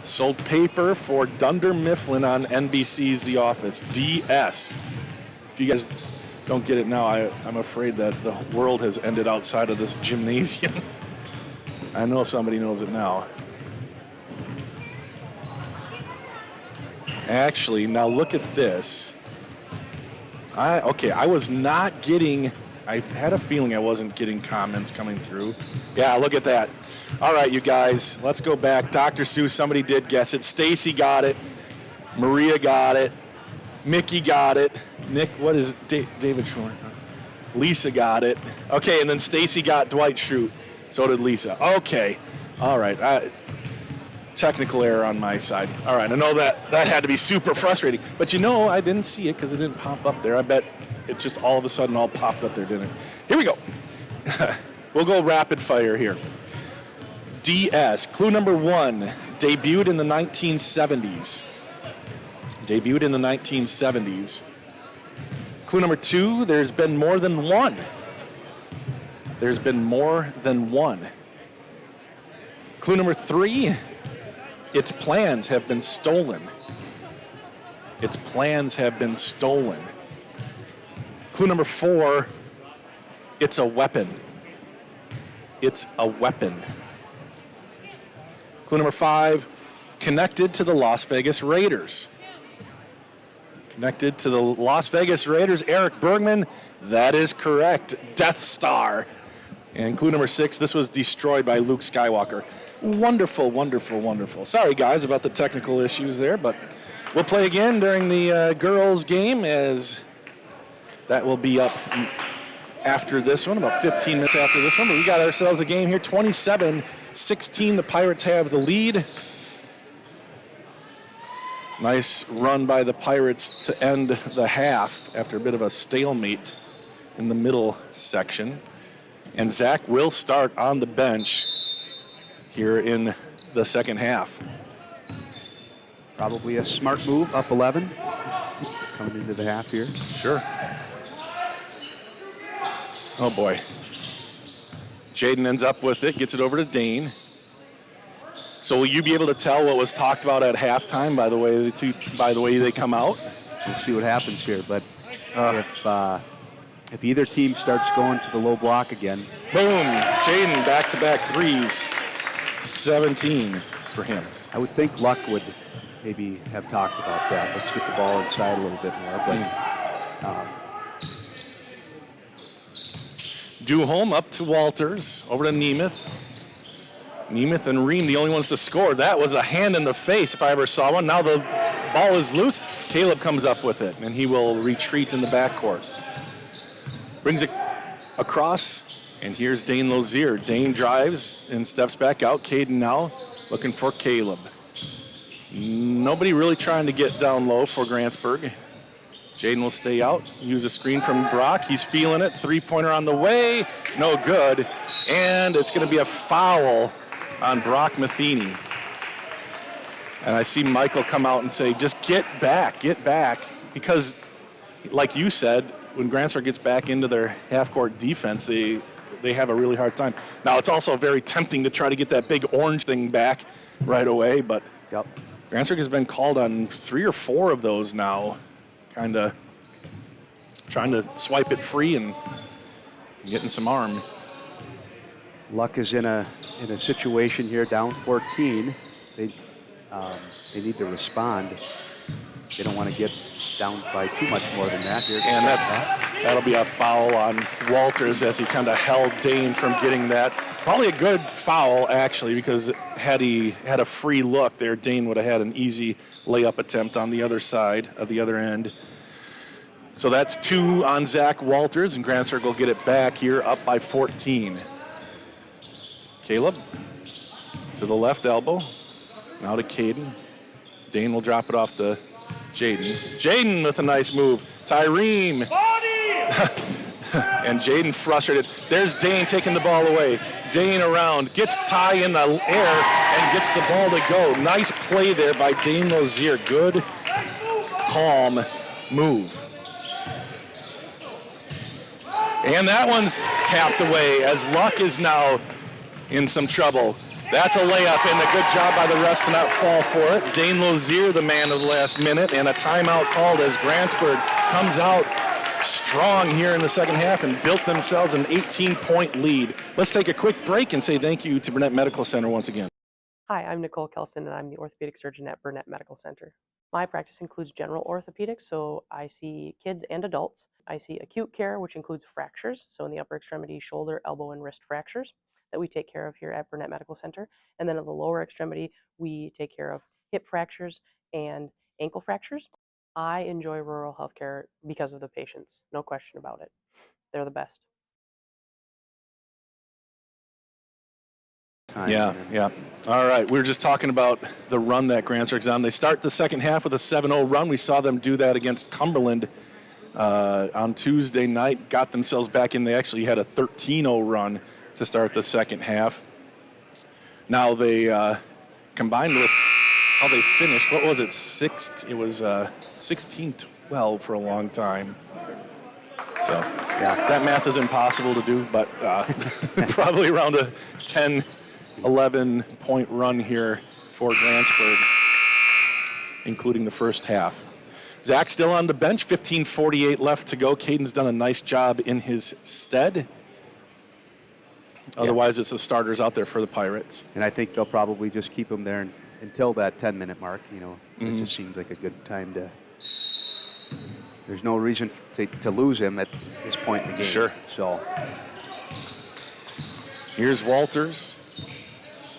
Sold paper for Dunder Mifflin on NBC's The Office. DS. If you guys don't get it now, I'm afraid that the world has ended outside of this gymnasium. I know if somebody knows it now. Actually, now look at this. I was not getting, I had a feeling I wasn't getting comments coming through. Yeah, look at that. All right, you guys, let's go back. Dr. Seuss, somebody did guess it. Stacy got it. Maria got it. Mickey got it. Nick, what is it? David Shore. Lisa got it. Okay, and then Stacy got Dwight Schrute. So did Lisa. Okay. All right. Technical error on my side. All right, I know that had to be super frustrating. But you know, I didn't see it because it didn't pop up there. I bet it just all of a sudden all popped up there, didn't it? Here we go. We'll go rapid fire here. DS, clue number 1, debuted in the 1970s. Debuted in the 1970s. Clue number 2, there's been more than one. There's been more than one. Clue number 3, its plans have been stolen. Its plans have been stolen. Clue number 4, it's a weapon. It's a weapon. Clue number 5, connected to the Las Vegas Raiders. Connected to the Las Vegas Raiders, Eric Bergman. That is correct. Death Star. And clue number 6, this was destroyed by Luke Skywalker. Wonderful, wonderful, wonderful. Sorry, guys, about the technical issues there, but we'll play again during the girls' game, as that will be up after this one, about 15 minutes after this one. But we got ourselves a game here, 27-16. The Pirates have the lead. Nice run by the Pirates to end the half after a bit of a stalemate in the middle section. And Zach will start on the bench here in the second half. Probably a smart move, up 11, coming into the half here. Sure. Oh boy. Jaden ends up with it, gets it over to Dane. So will you be able to tell what was talked about at halftime by the way they come out? We'll see what happens here, but if either team starts going to the low block again. Boom, Jaden back-to-back threes, 17 for him. I would think Luck would maybe have talked about that. Let's get the ball inside a little bit more, but Duholm up to Walters, over to Nemeth. Nemeth and Ream, the only ones to score. That was a hand in the face if I ever saw one. Now the ball is loose. Caleb comes up with it, and he will retreat in the backcourt. Brings it across, and here's Dane Lozier. Dane drives and steps back out. Caden now looking for Caleb. Nobody really trying to get down low for Grantsburg. Jaden will stay out, use a screen from Brock. He's feeling it. Three-pointer on the way. No good. And it's going to be a foul on Brock Matheny. And I see Michael come out and say, just get back. Because, like you said, when Grantsburg gets back into their half-court defense, they have a really hard time. Now, it's also very tempting to try to get that big orange thing back right away, but Grantsburg has been called on 3 or 4 of those now, kind of trying to swipe it free and getting some arm. Luck is in a situation here, down 14. They need to respond. They don't want to get down by too much more than that here. And that'll be a foul on Walters as he kind of held Dane from getting that. Probably a good foul, actually, because had he had a free look there, Dane would have had an easy layup attempt on the other side of the other end. So that's 2 on Zach Walters, and Grantsburg will get it back here, up by 14. Caleb to the left elbow. Now to Caden. Dane will drop it off to Jaden. Jaden with a nice move. Tyreen. And Jaden frustrated. There's Dane taking the ball away. Dane around, gets Ty in the air and gets the ball to go. Nice play there by Dane Lozier. Good, calm move. And that one's tapped away as Luck is now in some trouble. That's a layup, and a good job by the refs to not fall for it. Dane Lozier, the man of the last minute, and a timeout called as Grantsburg comes out strong here in the second half and built themselves an 18-point lead. Let's take a quick break and say thank you to Burnett Medical Center once again. Hi, I'm Nicole Kelson, and I'm the orthopedic surgeon at Burnett Medical Center. My practice includes general orthopedics, so I see kids and adults. I see acute care, which includes fractures, so in the upper extremity, shoulder, elbow, and wrist fractures that we take care of here at Burnett Medical Center. And then at the lower extremity, we take care of hip fractures and ankle fractures. I enjoy rural healthcare because of the patients, no question about it. They're the best. Yeah. All right, we were just talking about the run that Grantsburg's on. They start the second half with a 7-0 run. We saw them do that against Cumberland on Tuesday night, got themselves back in. They actually had a 13-0 run to start the second half. Now they combined with how they finished. What was it? It was 16-12 for a long time. So that math is impossible to do, but probably around a 10, 11-point run here for Grantsburg, including the first half. Zach still on the bench, 15:48 left to go. Caden's done a nice job in his stead. Otherwise, it's the starters out there for the Pirates. And I think they'll probably just keep him there until that 10-minute mark, you know, it just seems like a good time to. There's no reason to lose him at this point in the game. Sure. So here's Walters.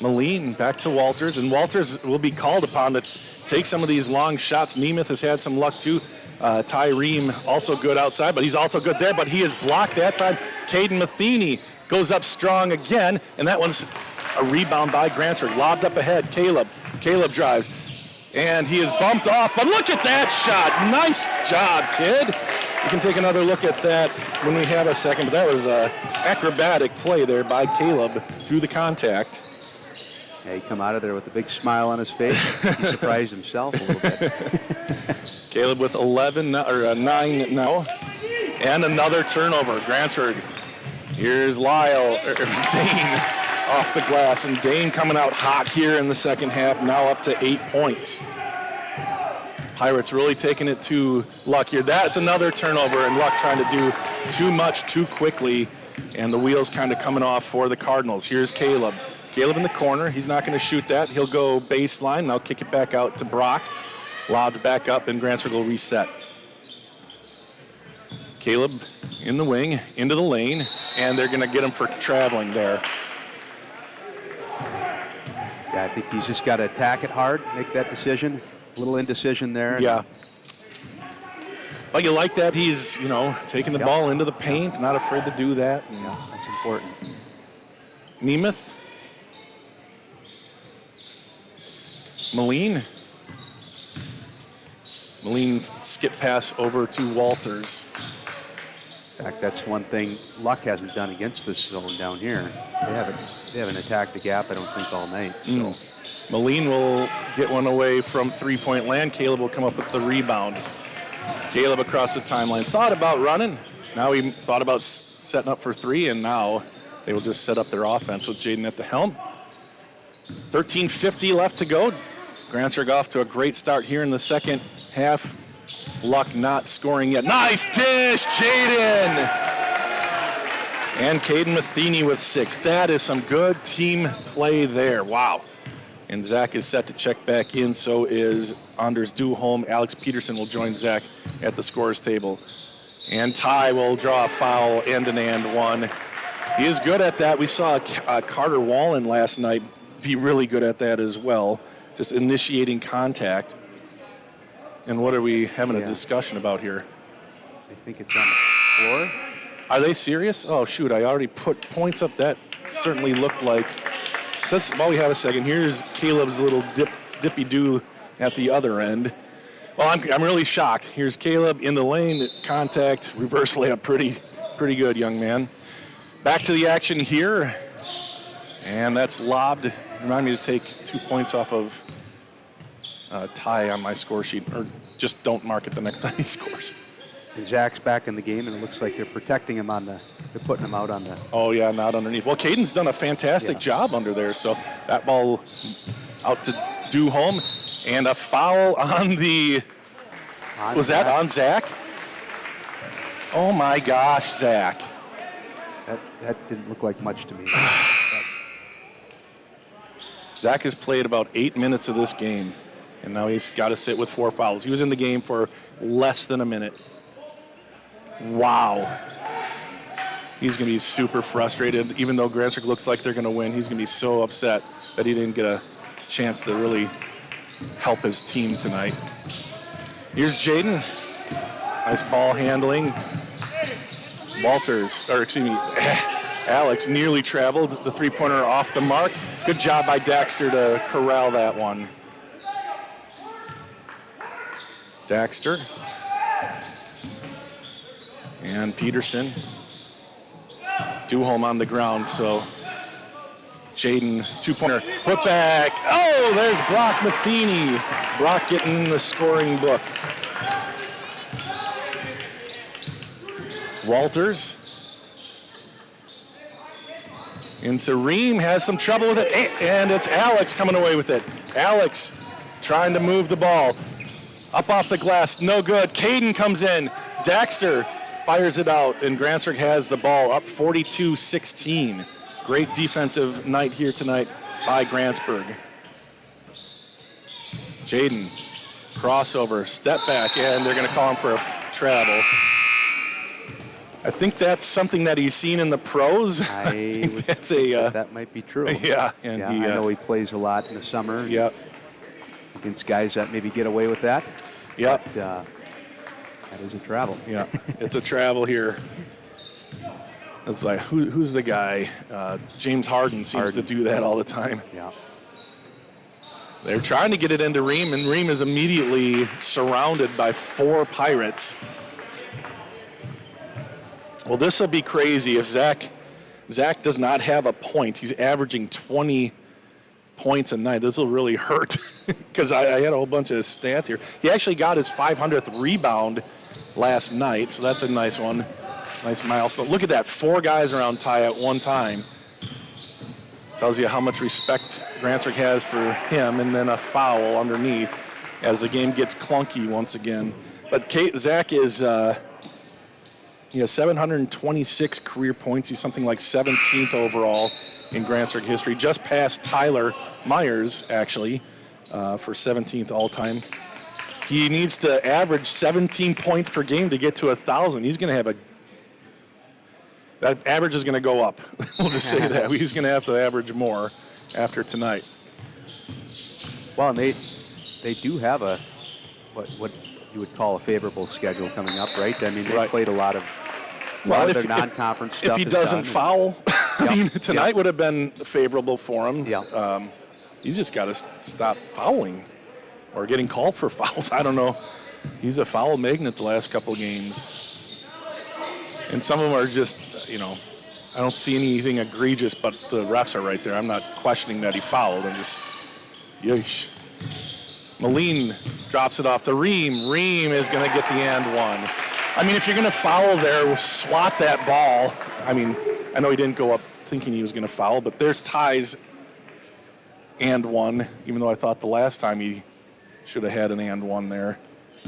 Moline back to Walters, and Walters will be called upon to take some of these long shots. Nemeth has had some luck too. Ty Ream also good outside, but he's also good there, but he is blocked that time. Caden Matheny goes up strong again, and that one's a rebound by Grantsburg. Lobbed up ahead, Caleb. Caleb drives, and he is bumped off, but look at that shot. Nice job, kid. We can take another look at that when we have a second, but that was an acrobatic play there by Caleb through the contact. yeah, he come out of there with a big smile on his face. He surprised himself a little bit. Caleb with 9 now, and another turnover. Grantsburg. Here's Dane off the glass, and Dane coming out hot here in the second half, now up to 8 points. Pirates really taking it to Luck here. That's another turnover, and Luck trying to do too much too quickly, and the wheels kind of coming off for the Cardinals. Here's Caleb. Caleb in the corner. He's not going to shoot that. He'll go baseline. Now kick it back out to Brock. Lobbed back up, and Grantsburg will reset. Caleb in the wing, into the lane, and they're going to get him for traveling there. Yeah, I think he's just got to attack it hard, make that decision. A little indecision there. Yeah. But you like that he's, taking the ball into the paint, not afraid to do that. Yeah, that's important. Nemeth. Moline. Moline skip pass over to Walters. In fact, that's one thing Luck hasn't done against this zone down here. They haven't attacked the gap, I don't think, all night. So. Moline will get one away from three-point land. Caleb will come up with the rebound. Caleb across the timeline. Thought about running. Now he thought about setting up for three, and now they will just set up their offense with Jaden at the helm. 13:50 left to go. Grantsburg off to a great start here in the second half. Luck not scoring yet. Nice dish, Jaden! And Caden Matheny with 6. That is some good team play there. Wow. And Zach is set to check back in. So is Anders Duholm. Alex Peterson will join Zach at the scorer's table. And Ty will draw a foul and an and one. He is good at that. We saw Carter Wallen last night be really good at that as well. Just initiating contact. And what are we having a discussion about here? I think it's on the floor. Are they serious? Oh, shoot, I already put points up. That certainly looked like. That's, while we have a second, here's Caleb's little dippy-doo at the other end. Well, I'm really shocked. Here's Caleb in the lane, contact, reverse layup, pretty good, young man. Back to the action here. And that's lobbed. Remind me to take 2 points off of Ty on my score sheet, or just don't mark it the next time he scores. And Zach's back in the game, and it looks like they're protecting him they're putting him out on the. Oh yeah, not underneath. Well, Caden's done a fantastic job under there, so that ball out to Duholm, and a foul on the. Was that on Zach? Oh my gosh, Zach. That didn't look like much to me. Zach has played about 8 minutes of this game, and now he's got to sit with 4 fouls. He was in the game for less than a minute. Wow. He's going to be super frustrated. Even though Grantsburg looks like they're going to win, he's going to be so upset that he didn't get a chance to really help his team tonight. Here's Jaden. Nice ball handling. Alex nearly traveled the three-pointer off the mark. Good job by Daxter to corral that one. Daxter. And Peterson. Duholm on the ground, so Jaden, 2-pointer, put back. Oh, there's Brock Matheny. Brock getting in the scoring book. Walters. Into Ream, has some trouble with it, and it's Alex coming away with it. Alex trying to move the ball. Up off the glass, no good. Caden comes in. Daxter fires it out, and Grantsburg has the ball up 42-16. Great defensive night here tonight by Grantsburg. Jaden, crossover, step back, and they're going to call him for a travel. I think that's something that he's seen in the pros. I think would that's think that might be true. Yeah, and I know he plays a lot in the summer. Yeah. Against guys that maybe get away with that. Yeah. But, that is a travel. Yeah, it's a travel here. It's like, who's the guy? James Harden seems to do that all the time. Yeah. They're trying to get it into Ream, and Ream is immediately surrounded by 4 Pirates. Well, this will be crazy if Zach does not have a point. He's averaging 20 points a night. This will really hurt because I had a whole bunch of stats here. He actually got his 500th rebound last night, so that's a nice one. Nice milestone. Look at that, 4 guys around Ty at one time. Tells you how much respect Grantsburg has for him, and then a foul underneath as the game gets clunky once again. But Zach is he has 726 career points. He's something like 17th overall in Grantsburg history, just past Tyler Myers, actually, for 17th all-time. He needs to average 17 points per game to get to 1,000. He's going to have that average is going to go up. We'll just say that. He's going to have to average more after tonight. Well, and they do have what you would call a favorable schedule coming up, right? I mean, they played a lot of their non-conference stuff. If he doesn't foul, I mean, tonight would have been favorable for him. Yeah. He's just got to stop fouling or getting called for fouls. I don't know. He's a foul magnet the last couple of games. And some of them are just, I don't see anything egregious, but the refs are right there. I'm not questioning that he fouled. I'm just, yeesh. Moline drops it off to Ream. Ream is going to get the and one. I mean, if you're going to foul there, swat that ball. I mean, I know he didn't go up thinking he was going to foul, but there's Ty's and one, even though I thought the last time he should have had an and one there.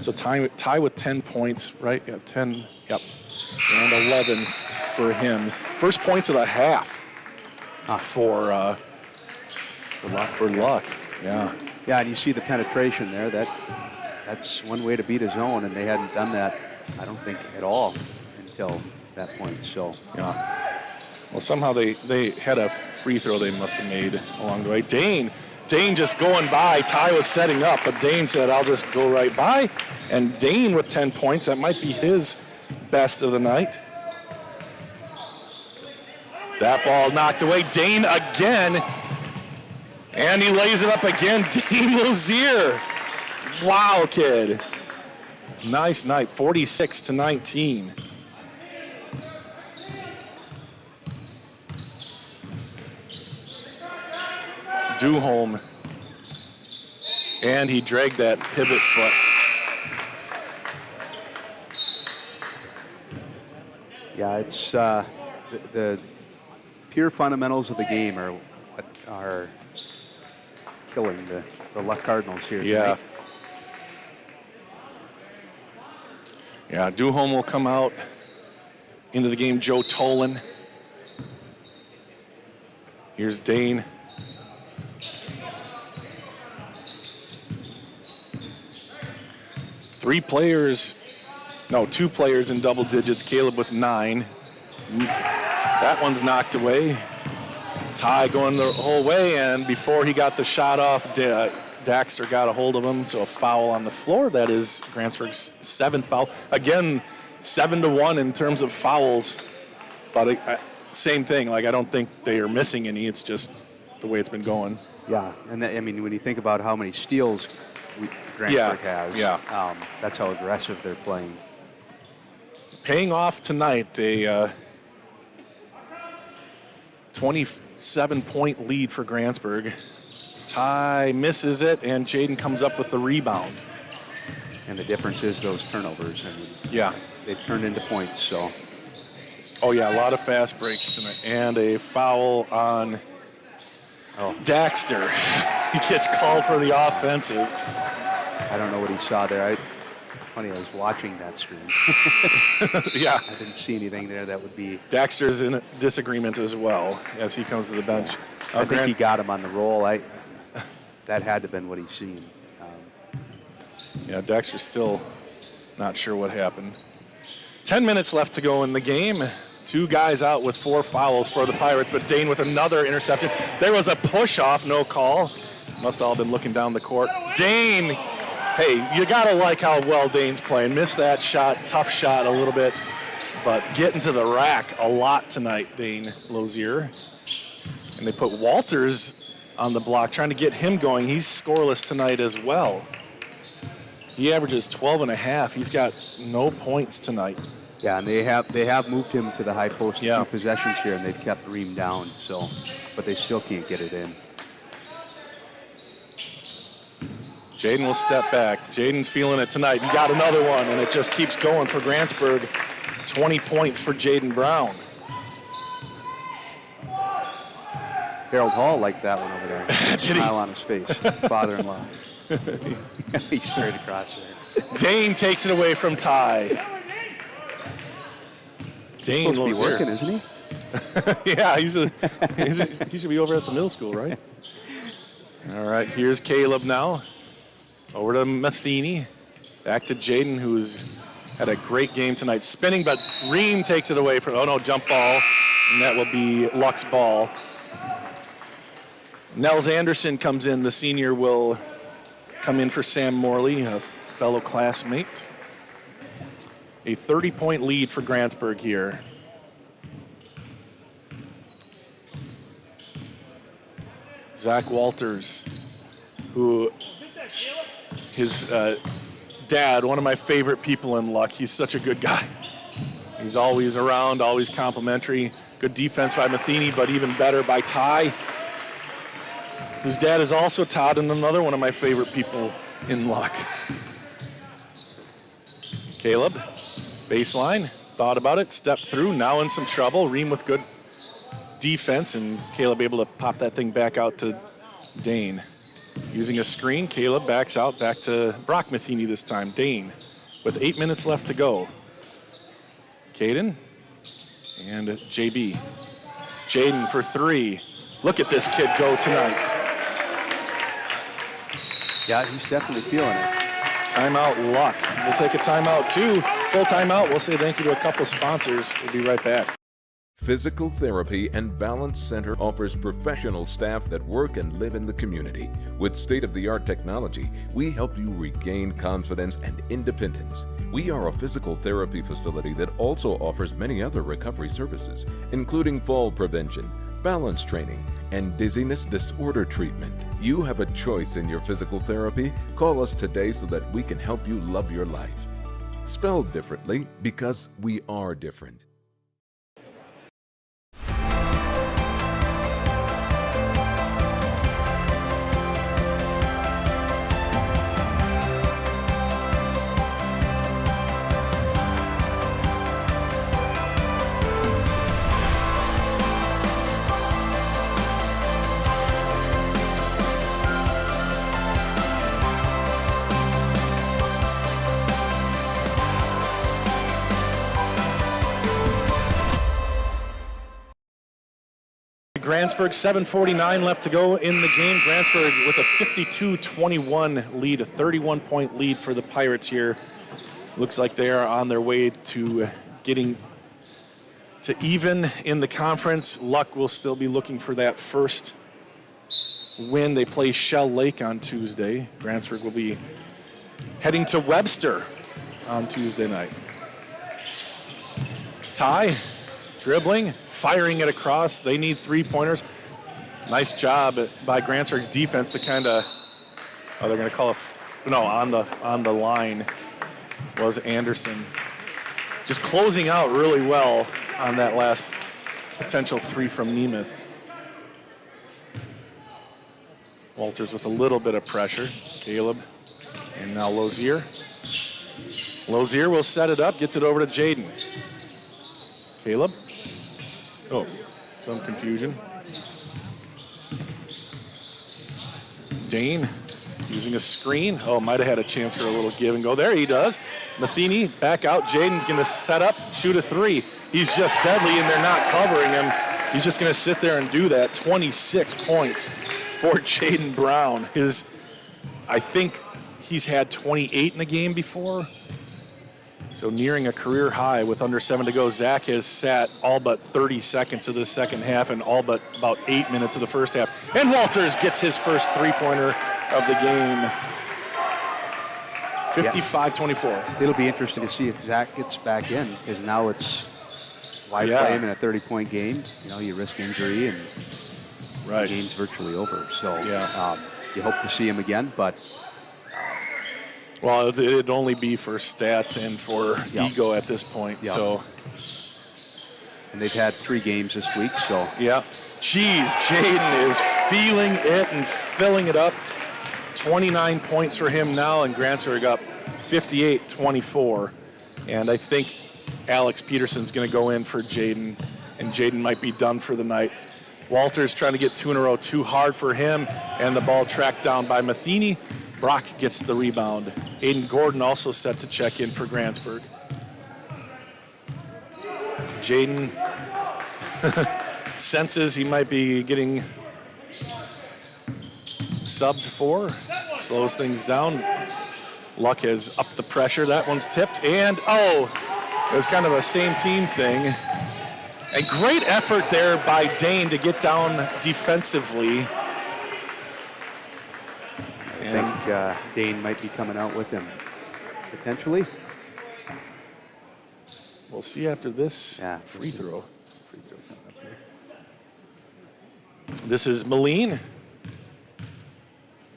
So Ty with 10 points, right? Yeah, 10, yep. And 11 for him. First points of the half for Luck. Yeah. Yeah, and you see the penetration there. That's one way to beat a zone, and they hadn't done that, I don't think, at all until that point. So, yeah. Well, somehow they had a free throw they must have made along the way. Dane just going by. Ty was setting up, but Dane said, I'll just go right by. And Dane with 10 points, that might be his best of the night. That ball knocked away. Dane again. And he lays it up again. Dane Lozier. Wow, kid. Nice night. 46-19. Duholm. And he dragged that pivot foot. yeah, it's the pure fundamentals of the game are what are killing the Luck Cardinals here tonight. Yeah, Duholm will come out into the game. Joe Tolan. Here's Dane. Two players in double digits. Caleb with 9. That one's knocked away. Ty going the whole way, and before he got the shot off, Daxter got a hold of him, so a foul on the floor. That is Grantsburg's 7th foul. Again, 7-1 in terms of fouls, but same thing. Like, I don't think they are missing any. It's just the way it's been going. Yeah, and I mean, when you think about how many steals Grantsburg has, that's how aggressive they're playing. Paying off tonight, a 27-point lead for Grantsburg. Ty misses it, and Jaden comes up with the rebound. And the difference is those turnovers. I mean, yeah, they've turned into points. So. Oh yeah, a lot of fast breaks tonight, and a foul on Daxter. He gets called for the offensive. I don't know what he saw there. Funny, I was watching that screen. Yeah. I didn't see anything there that would be. Daxter's in disagreement as well as he comes to the bench. I think he got him on the roll. That had to have been what he's seen. Yeah, Dexter's still not sure what happened. 10 minutes left to go in the game. 2 guys out with 4 fouls for the Pirates, but Dane with another interception. There was a push-off, no call. Must all been looking down the court. Dane, hey, you gotta like how well Dane's playing. Missed that shot, tough shot a little bit, but getting to the rack a lot tonight, Dane Lozier. And they put Walters on the block, trying to get him going. He's scoreless tonight as well. He averages 12 and a half. He's got no points tonight. Yeah, and they have moved him to the high post Yeah. 2 possessions here, and they've kept Ream down. So, but they still can't get it in. Jaden will step back. Jaden's feeling it tonight. He got another one, and it just keeps going for Grantsburg. 20 points for Jaden Brown. Harold Hall liked that one over there. Did he? Smile on his face. Father-in-law. He straight across there. Dane takes it away from Ty. Dane Supposed to be working, isn't he? Yeah, he should be over at the middle school, right? All right, here's Caleb now. Over to Matheny. Back to Jaden, who's had a great game tonight. Spinning, but Ream takes it away from, oh no, jump ball. And that will be Luck's ball. Nels Anderson comes in. The senior will come in for Sam Morley, a fellow classmate. A 30-point lead for Grantsburg here. Zach Walters, who his dad, one of my favorite people in Luck. He's such a good guy. He's always around, always complimentary. Good defense by Matheny, but even better by Ty, whose dad is also Todd and another one of my favorite people in Luck. Caleb, baseline, thought about it, stepped through, now in some trouble. Ream with good defense, and Caleb able to pop that thing back out to Dane. Using a screen, Caleb backs out, back to Brock Matheny this time. Dane with 8 minutes left to go. Caden and JB. Jaden for 3. Look at this kid go tonight. Yeah, he's definitely feeling it. Timeout, Luck. We'll take a timeout too. Full timeout. We'll say thank you to a couple sponsors. We'll be right back. Physical Therapy and Balance Center offers professional staff that work and live in the community. With state-of-the-art technology, we help you regain confidence and independence. We are a physical therapy facility that also offers many other recovery services, including fall prevention, balance training, and dizziness disorder treatment. You have a choice in your physical therapy. Call us today so that we can help you love your life. Spelled differently because we are different. Grantsburg, 7:49 left to go in the game. Grantsburg with a 52-21 lead, a 31-point lead for the Pirates here. Looks like they are on their way to getting to even in the conference. Luck will still be looking for that first win. They play Shell Lake on Tuesday. Grantsburg will be heading to Webster on Tuesday night. Ty dribbling, firing it across. They need 3-pointers. Nice job by Grantsburg's defense to kind of, they're going to call on the line was Anderson. Just closing out really well on that last potential 3 from Nemeth. Walters with a little bit of pressure. Caleb and now Lozier. Lozier will set it up, gets it over to Jaden. Caleb. Oh, some confusion. Dane using a screen. Oh, might have had a chance for a little give and go. There he does. Matheny back out. Jaden's going to set up, shoot a 3. He's just deadly, and they're not covering him. He's just going to sit there and do that. 26 points for Jaden Brown. I think he's had 28 in a game before. So nearing a career high with under 7 to go. Zach has sat all but 30 seconds of the second half and all but about 8 minutes of the first half. And Walters gets his first three-pointer of the game. 55-24. It'll be interesting to see if Zach gets back in, because now it's why play him in a 30-point game. You know, you risk injury and the game's virtually over. So you hope to see him again, but well, it'd only be for stats and for ego at this point. So, and they've had 3 games this week. So geez, Jaden is feeling it and filling it up. 29 points for him now, and Grantsburg up 58-24. And I think Alex Peterson's going to go in for Jaden, and Jaden might be done for the night. Walters trying to get 2 in a row, too hard for him, and the ball tracked down by Matheny. Brock gets the rebound. Aiden Gordon also set to check in for Grantsburg. Jaden senses he might be getting subbed for, slows things down. Luck has upped the pressure. That one's tipped, and it was kind of a same team thing. A great effort there by Dane to get down defensively. I think Dane might be coming out with him, potentially. We'll see after this free throw. Free throw coming up here. This is Moline.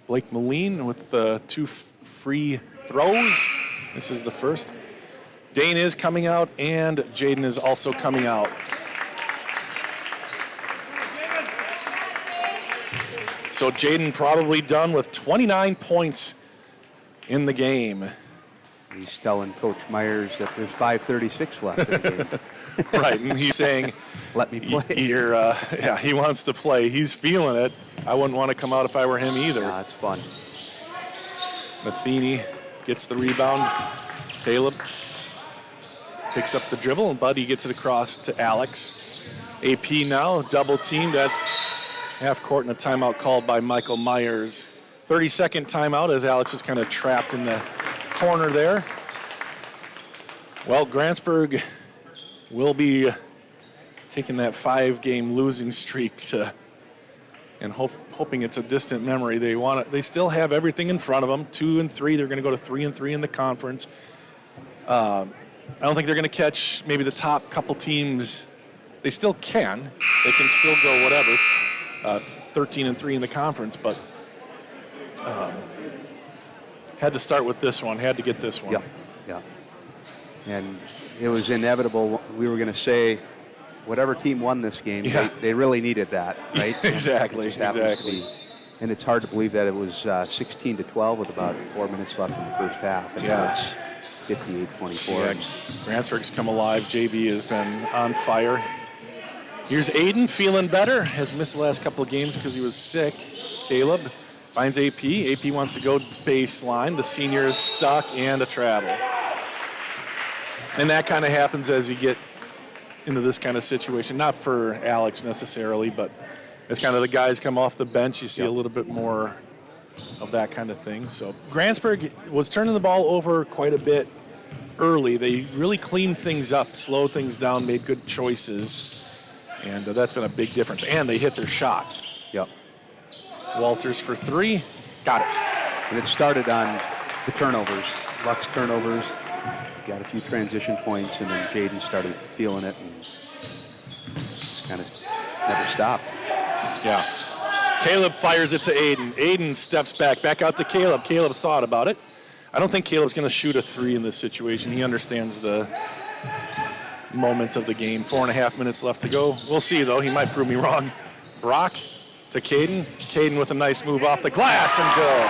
Blake Moline with 2 free throws. This is the first. Dane is coming out, and Jaden is also coming out. So Jaden probably done with 29 points in the game. He's telling Coach Myers that there's 5:36 left in the game. Right, and he's saying, let me play. He wants to play. He's feeling it. I wouldn't want to come out if I were him either. Nah, it's fun. Matheny gets the rebound. Caleb picks up the dribble, and Buddy gets it across to Alex. AP now double teamed at half court, and a timeout called by Michael Myers. 30-second timeout as Alex was kind of trapped in the corner there. Well, Grantsburg will be taking that 5-game losing streak and hoping it's a distant memory. They still have everything in front of them. 2 and 3. They're going to go to 3 and 3 in the conference. I don't think they're going to catch maybe the top couple teams. They still can. They can still go whatever. 13 and 3 in the conference, but had to start with this one. Had to get this one. Yeah. And it was inevitable. We were going to say, whatever team won this game, they really needed that, right? Exactly. And it's hard to believe that it was 16-12 with about 4 minutes left in the first half. And now it's 58-24. Yeah, Grantsburg's come alive. JB has been on fire. Here's Aiden, feeling better. Has missed the last couple of games because he was sick. Caleb finds AP. AP wants to go baseline. The senior is stuck and a travel. And that kind of happens as you get into this kind of situation. Not for Alex necessarily, but as kind of the guys come off the bench, you see a little bit more of that kind of thing. So Grantsburg was turning the ball over quite a bit early. They really cleaned things up, slowed things down, made good choices. And that's been a big difference. And they hit their shots. Yep. Walters for 3. Got it. And it started on the turnovers. Luck's turnovers. Got a few transition points, and then Jaden started feeling it and just kind of never stopped. Yeah. Caleb fires it to Aiden. Aiden steps back out to Caleb. Caleb thought about it. I don't think Caleb's going to shoot a 3 in this situation. He understands the moment of the game. 4.5 minutes left to go. We'll see, though. He might prove me wrong. Brock to Caden. Caden with a nice move off the glass and good.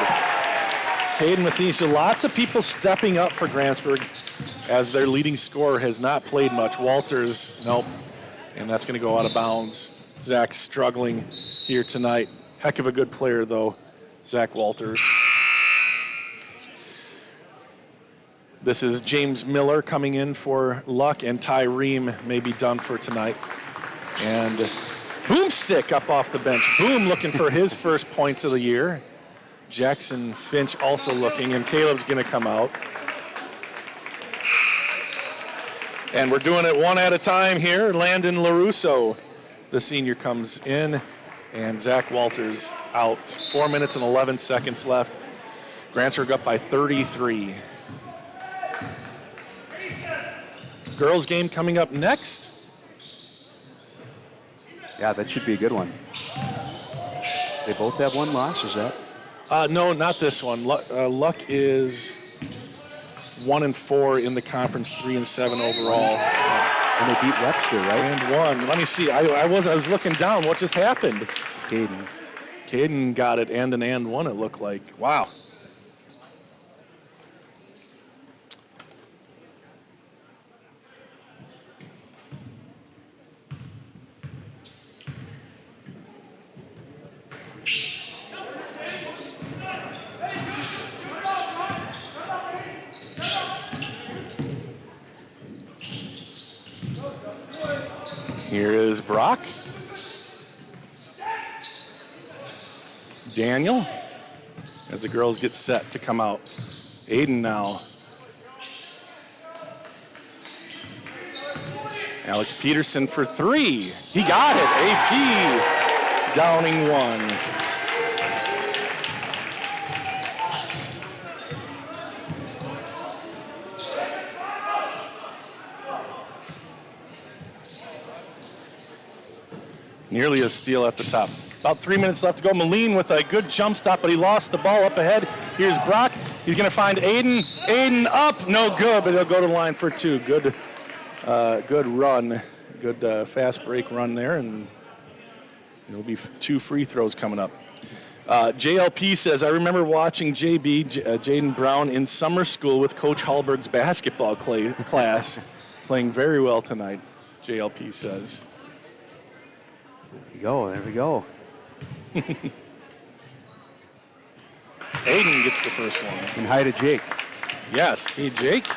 Caden Matheny. So lots of people stepping up for Grantsburg as their leading scorer has not played much. Walters, nope. And that's going to go out of bounds. Zach struggling here tonight. Heck of a good player, though, Zach Walters. This is James Miller coming in for Luck, and Ty Ream may be done for tonight. And Boomstick up off the bench. Boom looking for his first points of the year. Jackson Finch also looking, and Caleb's going to come out. And we're doing it one at a time here. Landon LaRusso, the senior, comes in, and Zach Walters out. 4 minutes and 11 seconds left. Grantsburg up by 33. Girls game coming up next. Yeah, that should be a good one. They both have one loss, is that? No, not this one. Luck is 1-4 in the conference, 3-7 overall. And they beat Webster, right? And one. Let me see. I was looking down. What just happened? Caden got it and one, it looked like. Wow. Here is Brock. Daniel, as the girls get set to come out. Aiden now. Alex Peterson for three. He got it. AP downing one. Nearly a steal at the top. About 3 minutes left to go. Moline with a good jump stop, but he lost the ball up ahead. Here's Brock. He's going to find Aiden. Aiden up. No good, but he'll go to the line for two. Good run. Good fast break run there, and there'll be two free throws coming up. JLP says, I remember watching Jaden Brown, in summer school with Coach Hallberg's basketball class, playing very well tonight, JLP says. There we go. Aiden gets the first one. And hi to Jake. Yes. Hey, Jake.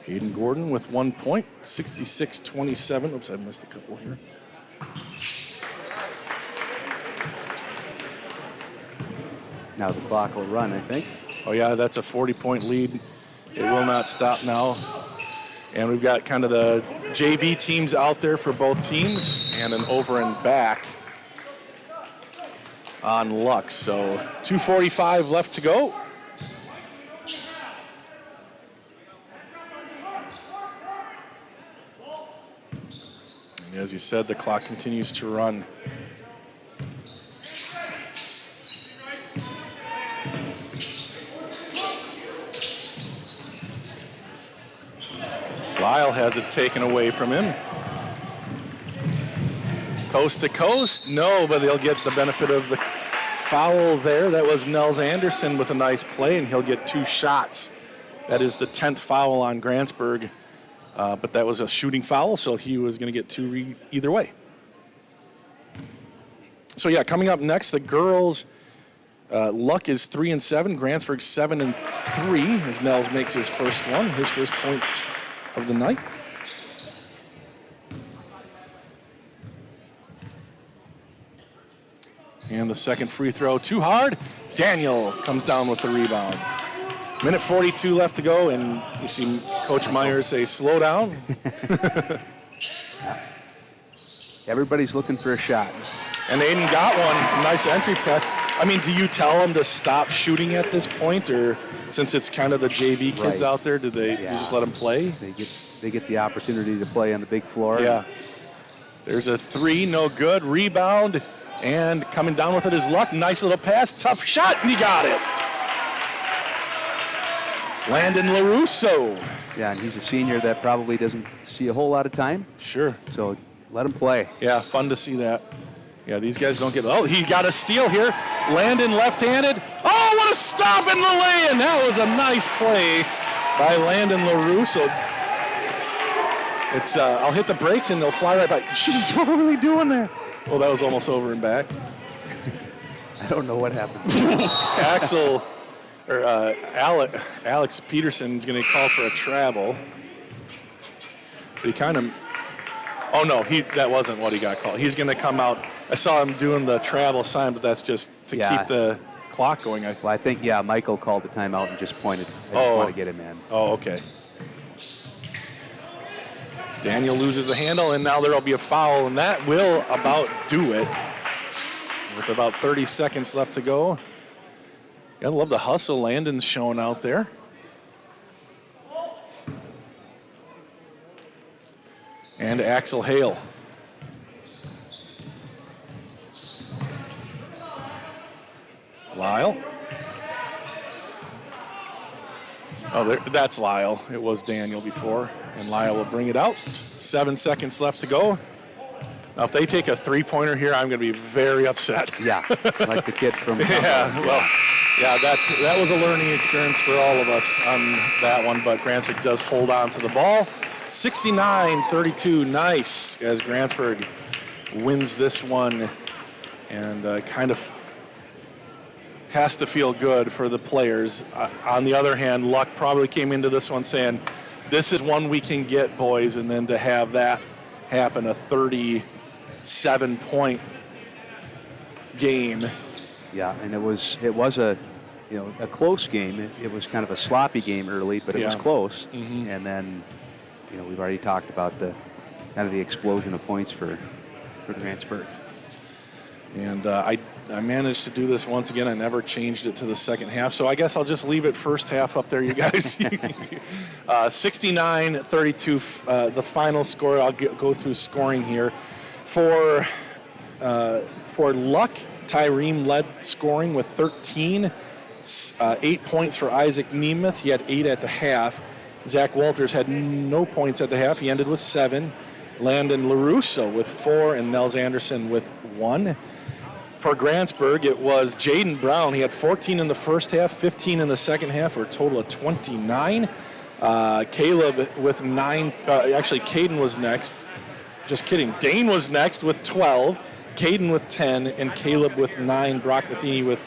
Aiden Gordon with 1 point, 66-27. Oops, I missed a couple here. Now the clock will run, I think. Oh, yeah, that's a 40-point lead. It will not stop now. And we've got kind of the JV teams out there for both teams and an over and back on Luck. So 2:45 left to go. And as you said, the clock continues to run. Lyle has it taken away from him. Coast to coast, no, but they'll get the benefit of the foul there. That was Nels Anderson with a nice play, and he'll get two shots. That is the 10th foul on Grantsburg, but that was a shooting foul, so he was going to get two either way. So yeah, coming up next, the girls. Luck is 3-7. Grantsburg 7-3 as Nels makes his first one, his first point of the night. And the second free throw, too hard. Daniel comes down with the rebound. Minute 42 left to go, and you see Coach Myers say, slow down. Everybody's looking for a shot. And Aiden got one. Nice entry pass. I mean, do you tell them to stop shooting at this point, or since it's kind of the JV kids out there, do you just let them play? They get the opportunity to play on the big floor. Yeah. There's a three, no good. Rebound, and coming down with it is Luck. Nice little pass, tough shot, and he got it. Landon LaRusso. Yeah, and he's a senior that probably doesn't see a whole lot of time. Sure. So let him play. Yeah, fun to see that. Yeah, these guys don't get. Oh, he got a steal here. Landon left-handed. Oh, what a stop in the lay-in. That was a nice play by Landon LaRusso. It's I'll hit the brakes and they'll fly right by. Jeez, what were they doing there? Well, that was almost over and back. I don't know what happened. Alex Peterson's going to call for a travel. But he kind of. Oh, no, that wasn't what he got called. He's going to come out. I saw him doing the travel sign, but that's just to keep the clock going. Well, I think, Michael called the timeout and just pointed. I just want to get him in. Oh, okay. Daniel loses the handle, and now there will be a foul, and that will about do it. With about 30 seconds left to go. Gotta love the hustle Landon's showing out there. And Axel Hale. Lyle. Oh, that's Lyle. It was Daniel before. And Lyle will bring it out. 7 seconds left to go. Now, if they take a three-pointer here, I'm going to be very upset. Yeah, like the kid from... that was a learning experience for all of us on that one, but Grantsburg does hold on to the ball. 69-32, nice, as Grantsburg wins this one, and kind of has to feel good for the players. On the other hand, Luck probably came into this one saying, this is one we can get, boys, and then to have that happen, a 37-point game. Yeah, and it was a close game. It was kind of a sloppy game early, but it was close. Mm-hmm. And then, we've already talked about the explosion of points for Grantsburg. And I managed to do this once again. I never changed it to the second half, so I guess I'll just leave it first half up there, you guys. 69-32, the final score. I'll go through scoring here. For Luck, Tyreme led scoring with 13. 8 points for Isaac Nemeth. He had 8 at the half. Zach Walters had no points at the half. He ended with 7. Landon LaRusso with 4, and Nels Anderson with 1. For Grantsburg, it was Jaden Brown. He had 14 in the first half, 15 in the second half, for a total of 29. Caleb with 9. Actually, Caden was next. Just kidding. Dane was next with 12. Caden with 10, and Caleb with 9. Brock Matheny with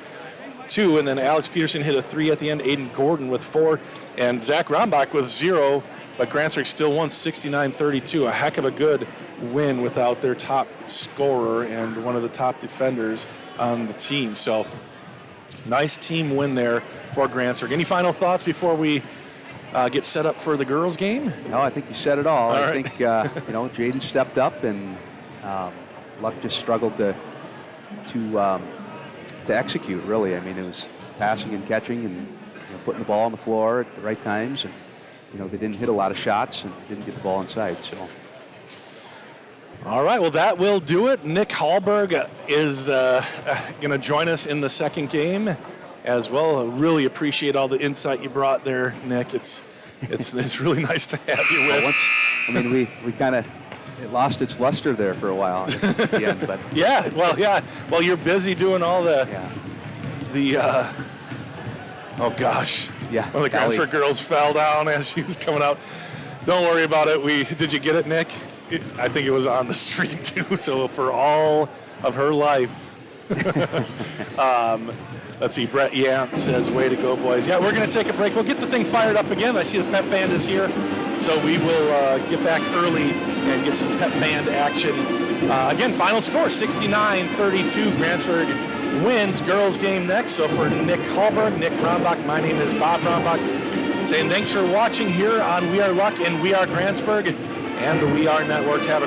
2, and then Alex Peterson hit a 3 at the end. Aiden Gordon with 4, and Zach Rombach with 0. But Grantsburg still won 69-32. A heck of a good win without their top scorer and one of the top defenders on the team. So nice team win there for Grantsburg. Any final thoughts before we get set up for the girls' game? No, I think you said it all. I right. think Jaden stepped up, and Luck just struggled to execute. Really, I mean, it was passing and catching and putting the ball on the floor at the right times, and they didn't hit a lot of shots and didn't get the ball inside. So. All right, well, that will do it. Nick Hallberg is going to join us in the second game as well. I really appreciate all the insight you brought there, Nick. It's really nice to have you with. We kind of, it lost its luster there for a while at the end, but well, you're busy doing all oh gosh. Yeah. One of the Grantsburg girls fell down as she was coming out. Don't worry about it. Did you get it, Nick? I think it was on the street too. So for all of her life, let's see. Brett Yant says, "Way to go, boys!" Yeah, we're going to take a break. We'll get the thing fired up again. I see the pep band is here, so we will get back early and get some pep band action. Again, final score 69-32. Grantsburg wins girls game next. So for Nick Hallberg, Nick Rombach, my name is Bob Rombach, saying thanks for watching here on We Are Luck and We Are Grantsburg and the We Are Network. Have a